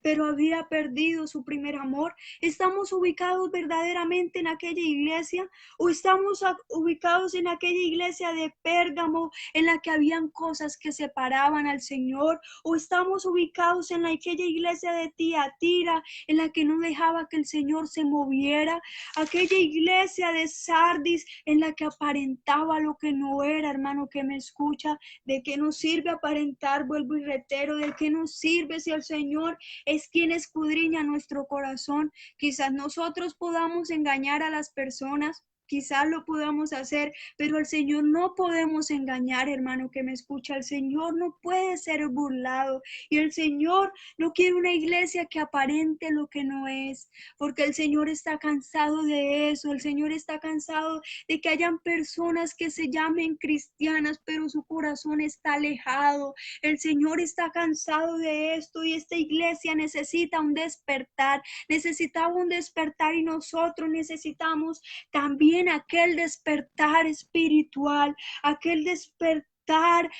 pero había perdido su primer amor. ¿Estamos ubicados verdaderamente en aquella iglesia o estamos ubicados en aquella iglesia de Pérgamo en la que habían cosas que separaban al Señor? ¿O estamos ubicados en aquella iglesia de Tiatira en la que no dejaba que el Señor se moviera? Aquella iglesia de Sardis en la que aparentaba lo que no era, hermano que me escucha. ¿De qué nos sirve aparentar? Vuelvo y reitero, ¿de qué nos sirve si el Señor es quien escudriña nuestro corazón? Quizás nosotros podamos engañar a las personas, quizás lo podamos hacer, pero al Señor no podemos engañar, hermano que me escucha. El Señor no puede ser burlado y el Señor no quiere una iglesia que aparente lo que no es, porque el Señor está cansado de eso. El Señor está cansado de que hayan personas que se llamen cristianas, pero su corazón está alejado. El Señor está cansado de esto y esta iglesia necesita un despertar, necesitaba un despertar y nosotros necesitamos también aquel despertar espiritual, aquel despertar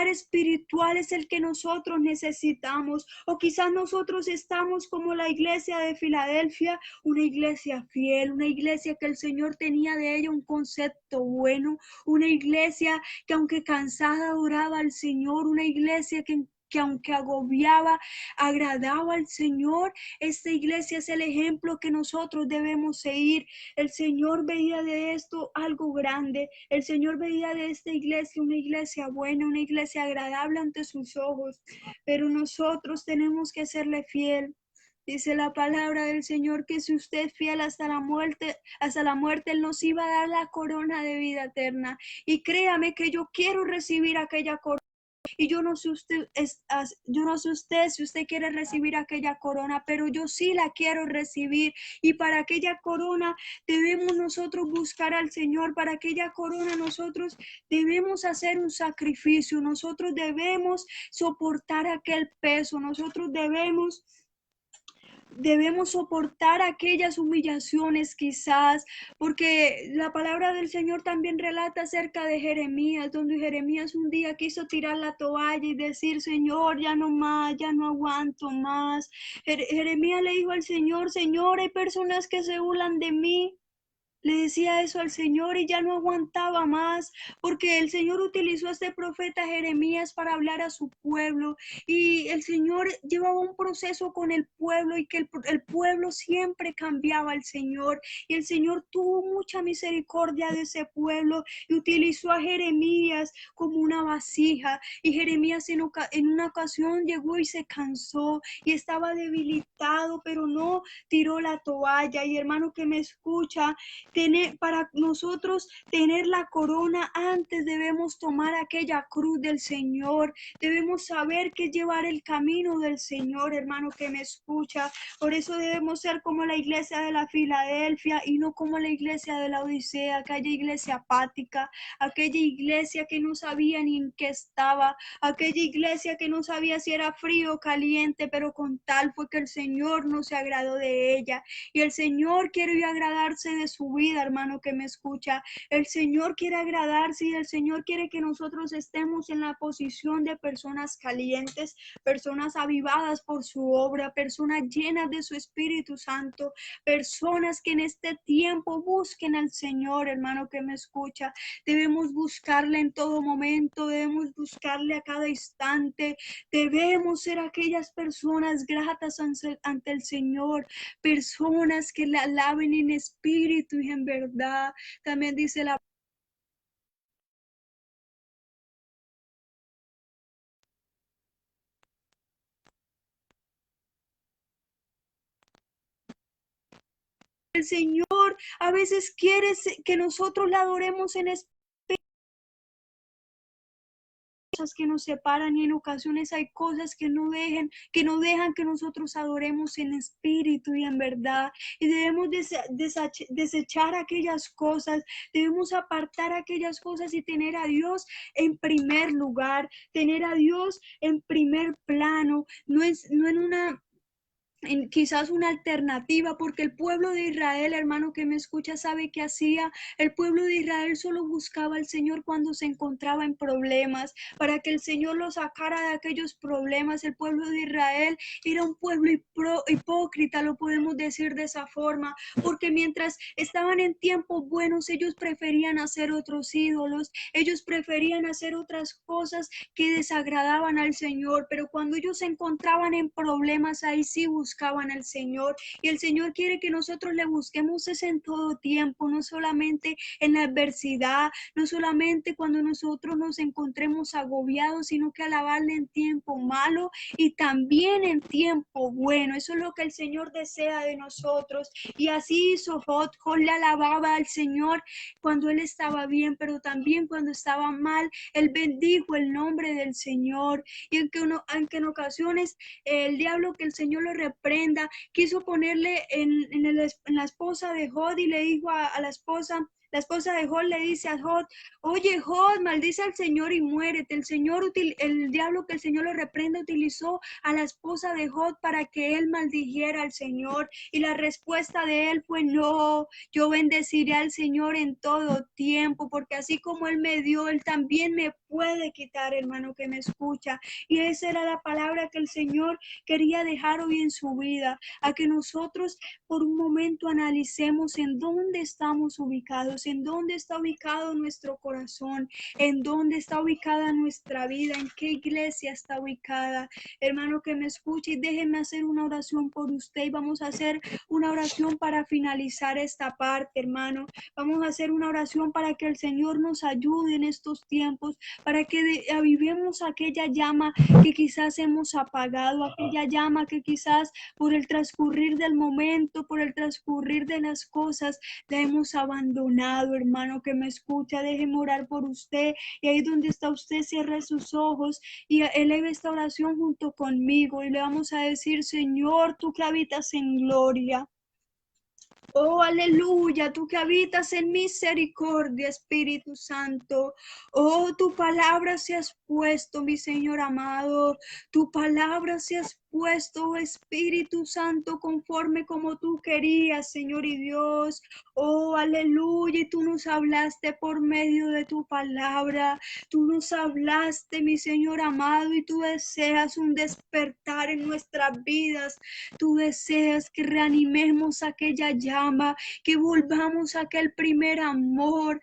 espiritual es el que nosotros necesitamos. O quizás nosotros estamos como la iglesia de Filadelfia, una iglesia fiel, una iglesia que el Señor tenía de ella un concepto bueno, una iglesia que aunque cansada adoraba al Señor, una iglesia que que aunque agobiaba, agradaba al Señor. Esta iglesia es el ejemplo que nosotros debemos seguir. El Señor veía de esto algo grande. El Señor veía de esta iglesia una iglesia buena, una iglesia agradable ante sus ojos. Pero nosotros tenemos que serle fiel. Dice la palabra del Señor que si usted es fiel hasta la muerte, Él nos iba a dar la corona de vida eterna. Y créame que yo quiero recibir aquella corona. Y yo no sé usted si usted quiere recibir aquella corona, pero yo sí la quiero recibir. Y para aquella corona debemos nosotros buscar al Señor. Para aquella corona nosotros debemos hacer un sacrificio. Nosotros debemos soportar aquel peso. Nosotros debemos soportar aquellas humillaciones quizás, porque la palabra del Señor también relata acerca de Jeremías, donde Jeremías un día quiso tirar la toalla y decir, Señor, ya no más, ya no aguanto más. Jeremías le dijo al Señor, Señor, hay personas que se burlan de mí. Le decía eso al Señor y ya no aguantaba más, porque el Señor utilizó a este profeta Jeremías para hablar a su pueblo, y el Señor llevaba un proceso con el pueblo y que el pueblo siempre cambiaba al Señor, y el Señor tuvo mucha misericordia de ese pueblo y utilizó a Jeremías como una vasija. Y Jeremías en una ocasión llegó y se cansó y estaba debilitado, pero no tiró la toalla. Y hermano que me escucha, para nosotros tener la corona, antes debemos tomar aquella cruz del Señor. Debemos saber que llevar el camino del Señor, hermano que me escucha. Por eso debemos ser como la iglesia de la Filadelfia y no como la iglesia de la Odisea, aquella iglesia apática, aquella iglesia que no sabía ni en qué estaba, aquella iglesia que no sabía si era frío o caliente, pero con tal fue que el Señor no se agradó de ella. Y el Señor quiere agradarse de su vida, hermano que me escucha. El Señor quiere agradarse y el Señor quiere que nosotros estemos en la posición de personas calientes, personas avivadas por su obra, personas llenas de su Espíritu Santo, personas que en este tiempo busquen al Señor, hermano que me escucha. Debemos buscarle en todo momento, debemos buscarle a cada instante, debemos ser aquellas personas gratas ante el Señor, personas que le alaben en espíritu y en verdad. También dice la el Señor a veces quiere que nosotros le adoremos en espíritu, que nos separan, y en ocasiones hay cosas que no dejan que nosotros adoremos en espíritu y en verdad, y debemos desechar aquellas cosas, debemos apartar aquellas cosas y tener a Dios en primer lugar, tener a Dios en primer plano, no en una quizás una alternativa, porque el pueblo de Israel, hermano que me escucha, sabe que hacía. El pueblo de Israel solo buscaba al Señor cuando se encontraba en problemas, para que el Señor lo sacara de aquellos problemas. El pueblo de Israel era un pueblo hipócrita, lo podemos decir de esa forma, porque mientras estaban en tiempos buenos, ellos preferían hacer otros ídolos, ellos preferían hacer otras cosas que desagradaban al Señor, pero cuando ellos se encontraban en problemas, ahí sí buscaban al Señor. Y el Señor quiere que nosotros le busquemos es en todo tiempo, no solamente en la adversidad, no solamente cuando nosotros nos encontremos agobiados, sino que alabarle en tiempo malo y también en tiempo bueno. Eso es lo que el Señor desea de nosotros. Y así hizo Jod. Jod le alababa al Señor cuando él estaba bien, pero también cuando estaba mal, él bendijo el nombre del Señor. Y aunque en ocasiones el diablo, que el Señor lo reprenda, quiso ponerle en la esposa de Jod, y le dijo a la esposa de Jod le dice a Jod, oye Jod, maldice al Señor y muérete. El diablo, que el Señor lo reprenda, utilizó a la esposa de Jod para que él maldijera al Señor. Y la respuesta de él fue, no, yo bendeciré al Señor en todo tiempo, porque así como él me dio, él también me puede quitar, hermano que me escucha. Y esa era la palabra que el Señor quería dejar hoy en su vida, a que nosotros por un momento analicemos en dónde estamos ubicados, Dios, en dónde está ubicado nuestro corazón, en dónde está ubicada nuestra vida, en qué iglesia está ubicada. Hermano que me escuche, y déjeme hacer una oración por usted y vamos a hacer una oración para finalizar esta parte, hermano. Vamos a hacer una oración para que el Señor nos ayude en estos tiempos, para que avivemos aquella llama que quizás hemos apagado, aquella llama que quizás por el transcurrir del momento, por el transcurrir de las cosas, la hemos abandonado. Hermano que me escucha, déjeme orar por usted, y ahí donde está usted, cierre sus ojos y eleve esta oración junto conmigo y le vamos a decir: Señor, tú que habitas en gloria. Oh, aleluya, tú que habitas en misericordia, Espíritu Santo. Oh, tu palabra se has puesto, mi Señor amado. Tu palabra se has puesto, oh Espíritu Santo, conforme como tú querías, Señor y Dios. Oh, aleluya, y tú nos hablaste por medio de tu palabra. Tú nos hablaste, mi Señor amado, y tú deseas un despertar en nuestras vidas. Tú deseas que reanimemos aquella llama, que volvamos a aquel primer amor,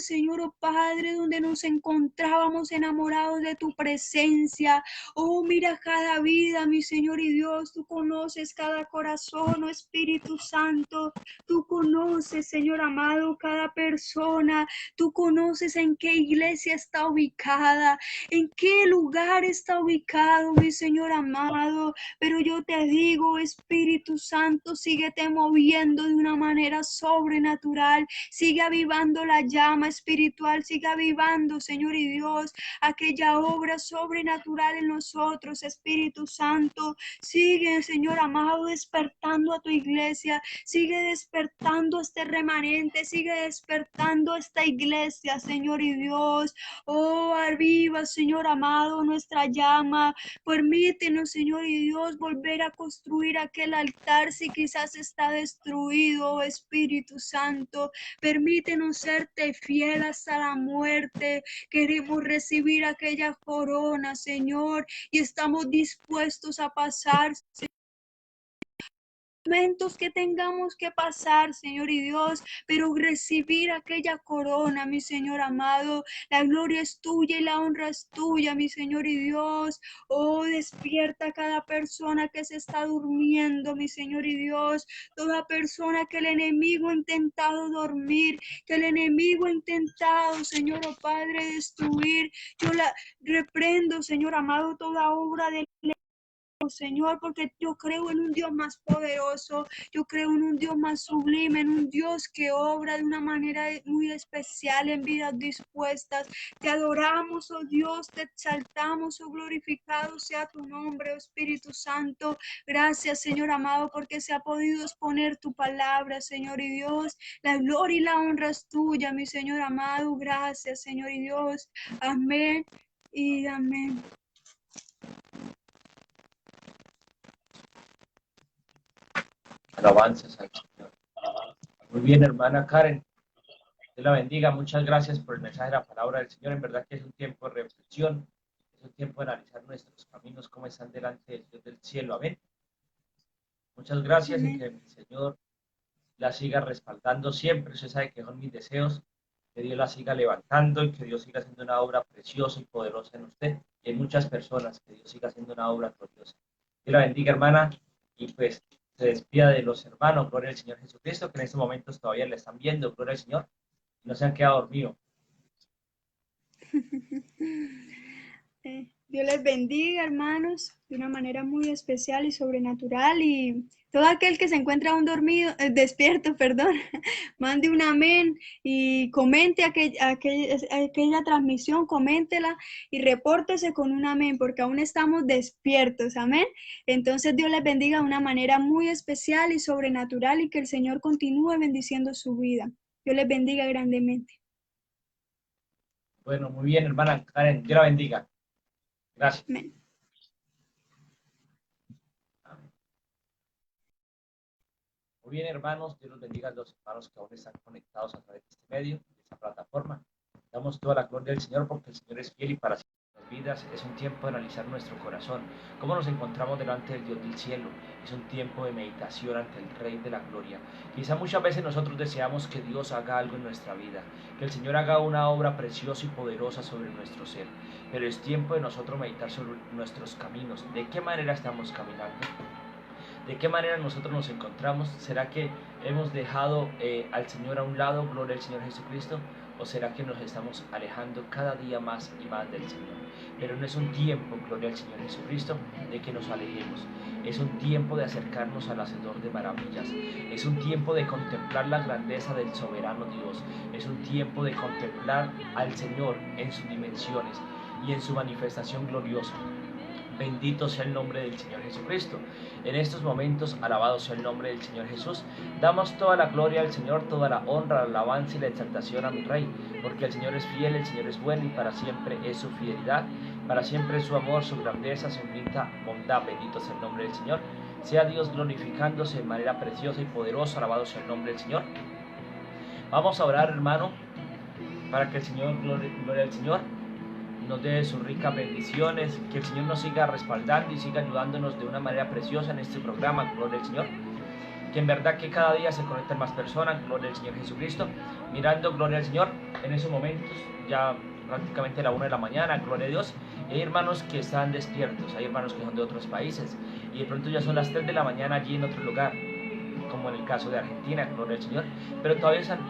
Señor, oh Padre, donde nos encontrábamos enamorados de tu presencia. Oh, mira cada vida, mi Señor y Dios, tú conoces cada corazón, oh Espíritu Santo, tú conoces, Señor amado, cada persona, tú conoces en qué iglesia está ubicada, en qué lugar está ubicado, mi Señor amado. Pero yo te digo, Espíritu Santo, síguete moviendo de una manera sobrenatural, sigue avivando la llama espiritual, sigue avivando, Señor y Dios, aquella obra sobrenatural en nosotros, Espíritu Santo. Sigue, Señor amado, despertando a tu iglesia, sigue despertando este remanente, sigue despertando esta iglesia, Señor y Dios. Oh, aviva, Señor amado, nuestra llama. Permítenos, Señor y Dios, volver a construir aquel altar si quizás está destruido, oh Espíritu Santo. Permítenos serte fiel hasta la muerte. Queremos recibir aquella corona, Señor, y estamos dispuestos a pasar momentos que tengamos que pasar, Señor y Dios, pero recibir aquella corona, mi Señor amado. La gloria es tuya y la honra es tuya, mi Señor y Dios. Oh, despierta a cada persona que se está durmiendo, mi Señor y Dios. Toda persona que el enemigo ha intentado dormir, que el enemigo ha intentado, Señor, oh Padre, destruir. Yo la reprendo, Señor amado, toda obra del Señor, porque yo creo en un Dios más poderoso, yo creo en un Dios más sublime, en un Dios que obra de una manera muy especial en vidas dispuestas. Te adoramos, oh Dios, te exaltamos, oh glorificado sea tu nombre, oh Espíritu Santo. Gracias, Señor amado, porque se ha podido exponer tu palabra, Señor y Dios. La gloria y la honra es tuya, mi Señor amado. Gracias, Señor y Dios. Amén y amén. Alabanzas al Señor. Muy bien, hermana Karen. Dios la bendiga. Muchas gracias por el mensaje de la palabra del Señor. En verdad que es un tiempo de reflexión, es un tiempo de analizar nuestros caminos, cómo están delante del Dios del cielo. Amén. Muchas gracias y Amén. que el Señor la siga respaldando siempre. Usted sabe que son mis deseos, que Dios la siga levantando y que Dios siga haciendo una obra preciosa y poderosa en usted y en muchas personas, que Dios siga haciendo una obra gloriosa. Dios la bendiga, hermana, y pues se despida de los hermanos. Gloria al Señor Jesucristo, que en estos momentos todavía le están viendo. Gloria al Señor, y no se han quedado dormidos. Dios les bendiga, hermanos, de una manera muy especial y sobrenatural. Y todo aquel que se encuentra aún dormido, despierto, perdón, mande un amén y comente aquella transmisión, coméntela y repórtese con un amén, porque aún estamos despiertos, amén. Entonces Dios les bendiga de una manera muy especial y sobrenatural y que el Señor continúe bendiciendo su vida. Dios les bendiga grandemente. Bueno, muy bien, hermana Karen, Dios la bendiga. Gracias. Amén. Muy bien, hermanos, Dios los bendiga a los hermanos que aún están conectados a través de este medio, de esta plataforma. Damos toda la gloria al Señor porque el Señor es fiel y para siempre nos vida. maneras es un tiempo de analizar nuestro corazón, cómo nos encontramos delante del Dios del cielo. Es un tiempo de meditación ante el Rey de la Gloria. Quizá muchas veces nosotros deseamos que Dios haga algo en nuestra vida, que el Señor haga una obra preciosa y poderosa sobre nuestro ser, pero es tiempo de nosotros meditar sobre nuestros caminos, de qué manera estamos caminando. ¿De qué manera nosotros nos encontramos? ¿Será que hemos dejado al Señor a un lado, gloria al Señor Jesucristo? ¿O será que nos estamos alejando cada día más y más del Señor? Pero no es un tiempo, gloria al Señor Jesucristo, de que nos alejemos. Es un tiempo de acercarnos al Hacedor de maravillas. Es un tiempo de contemplar la grandeza del soberano Dios. Es un tiempo de contemplar al Señor en sus dimensiones y en su manifestación gloriosa. Bendito sea el nombre del Señor Jesucristo. En estos momentos, alabado sea el nombre del Señor Jesús. Damos toda la gloria al Señor, toda la honra, la alabanza y la exaltación a mi Rey, porque el Señor es fiel, el Señor es bueno y para siempre es su fidelidad, para siempre es su amor, su grandeza, su infinita bondad. Bendito sea el nombre del Señor. Sea Dios glorificándose de manera preciosa y poderosa. Alabado sea el nombre del Señor. Vamos a orar, hermano, para que el Señor, gloria al Señor, nos dé sus ricas bendiciones, que el Señor nos siga respaldando y siga ayudándonos de una manera preciosa en este programa, gloria al Señor, que en verdad que cada día se conectan más personas, gloria al Señor Jesucristo, mirando, gloria al Señor, en esos momentos, ya prácticamente la 1 de la mañana, gloria a Dios, y hay hermanos que están despiertos, hay hermanos que son de otros países, y de pronto ya son las 3 de la mañana allí en otro lugar, como en el caso de Argentina, gloria al Señor, pero todavía están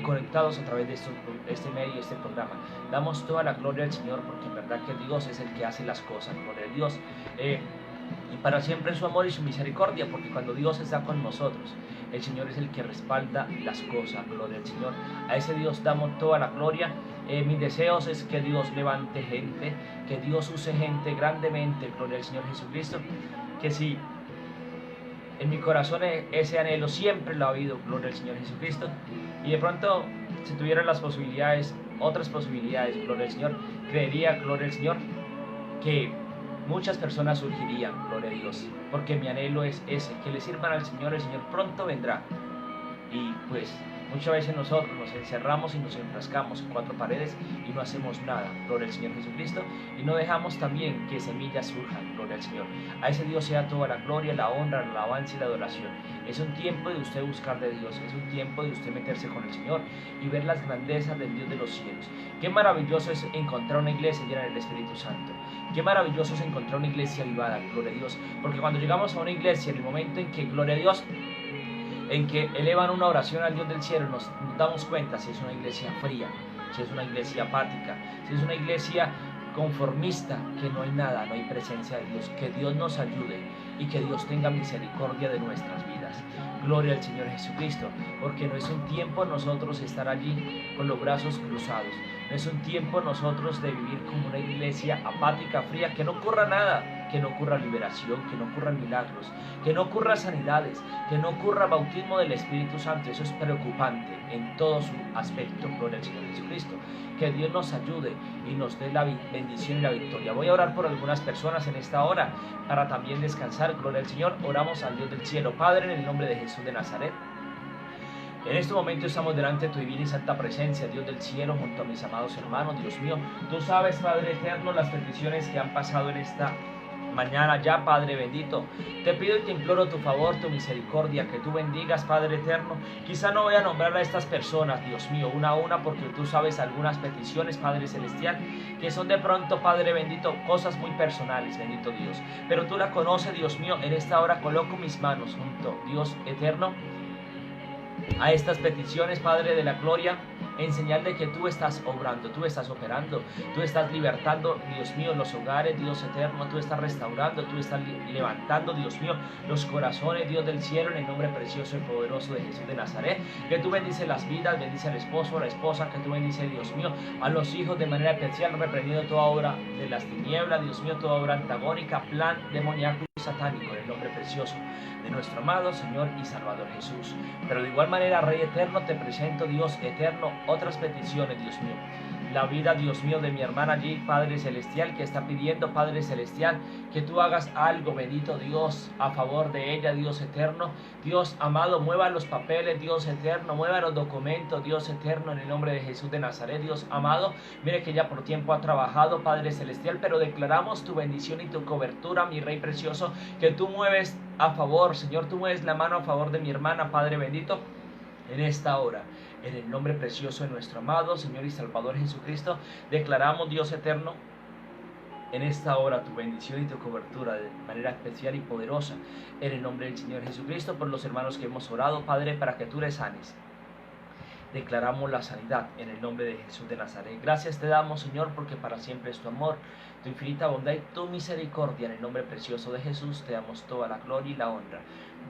conectados a través de este medio, este programa. Damos toda la gloria al Señor, porque en verdad que Dios es el que hace las cosas, gloria a Dios, y para siempre su amor y su misericordia, porque cuando Dios está con nosotros, el Señor es el que respalda las cosas, gloria al Señor. A ese Dios damos toda la gloria. Mis deseos es que Dios levante gente, que Dios use gente grandemente, gloria al Señor Jesucristo, que si en mi corazón ese anhelo siempre lo ha habido, gloria al Señor Jesucristo, y de pronto si tuvieran las posibilidades, otras posibilidades, gloria al Señor, creería, gloria al Señor, que muchas personas surgirían, gloria a Dios, porque mi anhelo es ese, que le sirvan al Señor, el Señor pronto vendrá. Y pues muchas veces nosotros nos encerramos y nos enfrascamos en 4 paredes y no hacemos nada, gloria al Señor Jesucristo, y no dejamos también que semillas surjan, gloria al Señor. A ese Dios sea toda la gloria, la honra, la alabanza y la adoración. Es un tiempo de usted buscar de Dios, es un tiempo de usted meterse con el Señor y ver las grandezas del Dios de los cielos. Qué maravilloso es encontrar una iglesia llena del Espíritu Santo. Qué maravilloso es encontrar una iglesia avivada, gloria a Dios, porque cuando llegamos a una iglesia, en el momento en que, gloria a Dios, en que elevan una oración al Dios del cielo, nos damos cuenta si es una iglesia fría, si es una iglesia apática, si es una iglesia conformista, que no hay nada, no hay presencia de Dios. Que Dios nos ayude y que Dios tenga misericordia de nuestras vidas. Gloria al Señor Jesucristo, porque no es un tiempo nosotros estar allí con los brazos cruzados, no es un tiempo nosotros de vivir como una iglesia apática, fría, que no ocurra nada, que no ocurra liberación, que no ocurran milagros, que no ocurra sanidades, que no ocurra bautismo del Espíritu Santo. Eso es preocupante en todo su aspecto, gloria al Señor Jesucristo. Que Dios nos ayude y nos dé la bendición y la victoria. Voy a orar por algunas personas en esta hora para también descansar, gloria al Señor. Oramos al Dios del cielo. Padre, en el nombre de Jesús de Nazaret, en este momento estamos delante de tu divina y santa presencia, Dios del cielo, junto a mis amados hermanos. Dios mío, tú sabes, Padre eterno, las peticiones que han pasado en esta mañana ya, Padre bendito. Te pido y te imploro tu favor, tu misericordia, que tú bendigas, Padre eterno. Quizá no voy a nombrar a estas personas, Dios mío, una a una, porque tú sabes algunas peticiones, Padre celestial, que son de pronto, Padre bendito, cosas muy personales, bendito Dios. Pero tú la conoces, Dios mío. En esta hora coloco mis manos junto, Dios eterno, a estas peticiones, Padre de la gloria, en señal de que tú estás obrando, tú estás operando, tú estás libertando, Dios mío, los hogares, Dios eterno, tú estás restaurando, tú estás levantando, Dios mío, los corazones, Dios del cielo, en el nombre precioso y poderoso de Jesús de Nazaret. Que tú bendices las vidas, bendice al esposo, a la esposa, que tú bendices, Dios mío, a los hijos de manera especial, reprendiendo toda obra de las tinieblas, Dios mío, toda obra antagónica, plan demoníaco y satánico, en el nombre precioso de nuestro amado Señor y Salvador Jesús. Pero de igual manera, Rey eterno, te presento, Dios eterno, otras peticiones, Dios mío. la vida, Dios mío, de mi hermana allí, Padre Celestial, que está pidiendo, Padre Celestial, que tú hagas algo, bendito Dios, a favor de ella, Dios eterno. Dios amado, mueva los papeles, Dios eterno, mueva los documentos, Dios eterno, en el nombre de Jesús de Nazaret, Dios amado. Mire que ya por tiempo ha trabajado, Padre Celestial, pero declaramos tu bendición y tu cobertura, mi Rey precioso, que tú mueves a favor, Señor, tú mueves la mano a favor de mi hermana, Padre bendito, en esta hora. En el nombre precioso de nuestro amado Señor y Salvador Jesucristo, declaramos, Dios eterno, en esta hora tu bendición y tu cobertura de manera especial y poderosa. En el nombre del Señor Jesucristo, por los hermanos que hemos orado, Padre, para que tú les sanes. Declaramos la sanidad en el nombre de Jesús de Nazaret. Gracias te damos, Señor, porque para siempre es tu amor, tu infinita bondad y tu misericordia. En el nombre precioso de Jesús te damos toda la gloria y la honra.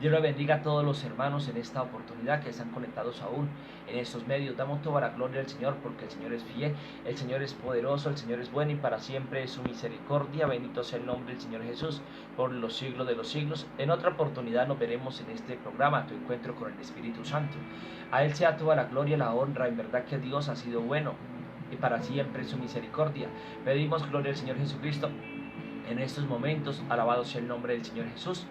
Dios le bendiga a todos los hermanos en esta oportunidad que están conectados aún en estos medios. Damos toda la gloria al Señor porque el Señor es fiel, el Señor es poderoso, el Señor es bueno y para siempre es su misericordia. Bendito sea el nombre del Señor Jesús por los siglos de los siglos. En otra oportunidad nos veremos en este programa, tu encuentro con el Espíritu Santo. A Él sea toda la gloria y la honra. En verdad que Dios ha sido bueno y para siempre es su misericordia. Pedimos gloria al Señor Jesucristo en estos momentos. Alabado sea el nombre del Señor Jesús.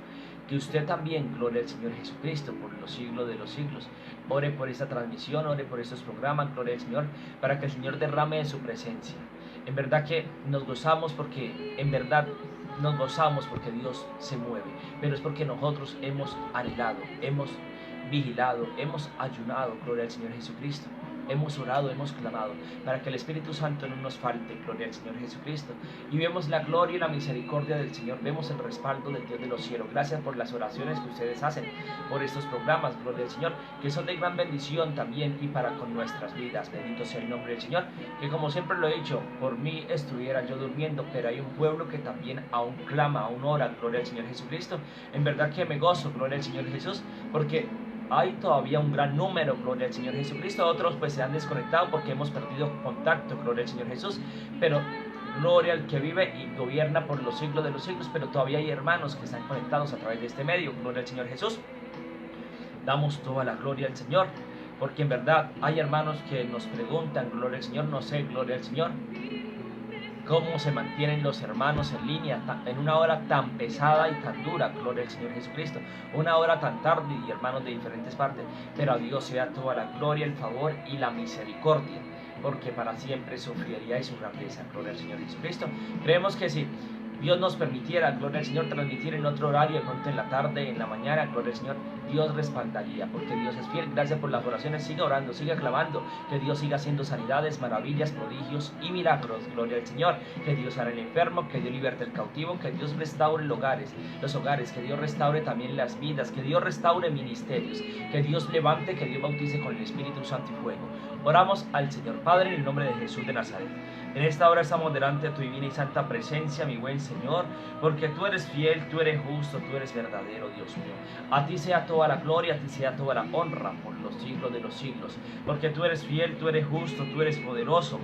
Que usted también, gloria al Señor Jesucristo, por los siglos de los siglos. Ore por esta transmisión, ore por estos programas, gloria al Señor, para que el Señor derrame de su presencia. En verdad que nos gozamos porque, en verdad, nos gozamos porque Dios se mueve. Pero es porque nosotros hemos anhelado, hemos vigilado, hemos ayunado, gloria al Señor Jesucristo. Hemos orado, hemos clamado para que el Espíritu Santo no nos falte, gloria al Señor Jesucristo. Y vemos la gloria y la misericordia del Señor, vemos el respaldo del Dios de los cielos. Gracias por las oraciones que ustedes hacen, por estos programas, gloria al Señor, que son de gran bendición también y para con nuestras vidas. Bendito sea el nombre del Señor, que como siempre lo he dicho, por mí estuviera yo durmiendo, pero hay un pueblo que también aún clama, aún ora, gloria al Señor Jesucristo. En verdad que me gozo, gloria al Señor Jesús, porque hay todavía un gran número, gloria al Señor Jesucristo. Otros pues se han desconectado porque hemos perdido contacto, gloria al Señor Jesús. Pero gloria al que vive y gobierna por los siglos de los siglos. Pero todavía hay hermanos que están conectados a través de este medio, gloria al Señor Jesús. Damos toda la gloria al Señor, porque en verdad hay hermanos que nos preguntan, gloria al Señor, no sé, gloria al Señor, cómo se mantienen los hermanos en línea en una hora tan pesada y tan dura, gloria al Señor Jesucristo, una hora tan tarde y hermanos de diferentes partes, pero a Dios sea toda la gloria, el favor y la misericordia, porque para siempre su fidelidad y su grandeza, gloria al Señor Jesucristo. Creemos que si Dios nos permitiera, gloria al Señor, transmitir en otro horario, de pronto en la tarde, en la mañana, gloria al Señor, Dios respaldaría, porque Dios es fiel. Gracias por las oraciones, siga orando, siga clamando, que Dios siga haciendo sanidades, maravillas, prodigios y milagros, gloria al Señor, que Dios hará el enfermo, que Dios liberte el cautivo, que Dios restaure los hogares, que Dios restaure también las vidas, que Dios restaure ministerios, que Dios levante, que Dios bautice con el Espíritu Santo y fuego. Oramos al Señor Padre en el nombre de Jesús de Nazaret. En esta hora estamos delante de tu divina y santa presencia, mi buen Señor, porque tú eres fiel, tú eres justo, tú eres verdadero, Dios mío. A ti sea toda la gloria, a ti sea toda la honra por los siglos de los siglos, porque tú eres fiel, tú eres justo, tú eres poderoso.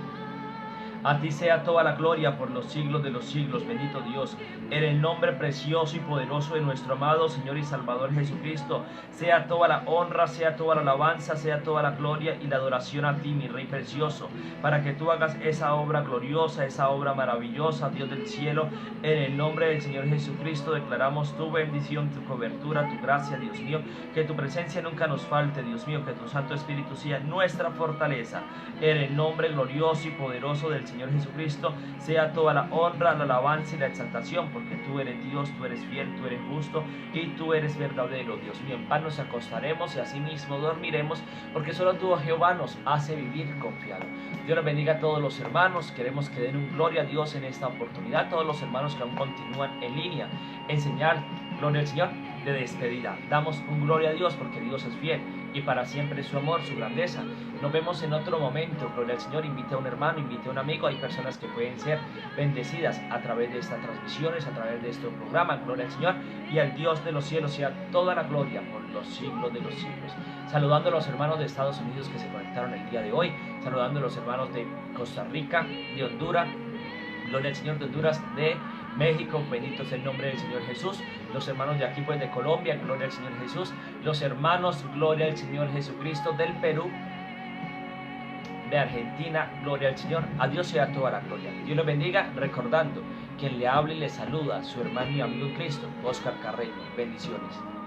A ti sea toda la gloria por los siglos de los siglos, bendito Dios. En el nombre precioso y poderoso de nuestro amado Señor y Salvador Jesucristo, sea toda la honra, sea toda la alabanza, sea toda la gloria y la adoración a ti, mi Rey precioso, para que tú hagas esa obra gloriosa, esa obra maravillosa, Dios del cielo. En el nombre del Señor Jesucristo declaramos tu bendición, tu cobertura, tu gracia, Dios mío. Que tu presencia nunca nos falte, Dios mío, que tu Santo Espíritu sea nuestra fortaleza. En el nombre glorioso y poderoso del Señor Jesucristo, sea toda la honra, la alabanza y la exaltación, porque tú eres Dios, tú eres fiel, tú eres justo y tú eres verdadero, Dios mío. En paz nos acostaremos y así mismo dormiremos, porque solo tú, Jehová, nos hace vivir confiado. Dios los bendiga a todos los hermanos. Queremos que den un gloria a Dios en esta oportunidad. Todos los hermanos que aún continúan en línea, en señal, gloria al Señor, de despedida. Damos un gloria a Dios porque Dios es fiel y para siempre su amor, su grandeza. Nos vemos en otro momento, gloria al Señor. Invite a un hermano, invite a un amigo. Hay personas que pueden ser bendecidas a través de estas transmisiones, a través de este programa, gloria al Señor. Y al Dios de los cielos sea toda la gloria por los siglos de los siglos. Saludando a los hermanos de Estados Unidos que se conectaron el día de hoy, saludando a los hermanos de Costa Rica, de Honduras, gloria al Señor, de Honduras, de México, bendito es el nombre del Señor Jesús. Los hermanos de aquí pues de Colombia, gloria al Señor Jesús. Los hermanos, gloria al Señor Jesucristo, del Perú, de Argentina. Gloria al Señor. A Dios sea toda la gloria. Dios los bendiga, recordando quien le habla y le saluda, su hermano y amigo en Cristo, Oscar Carreño. Bendiciones.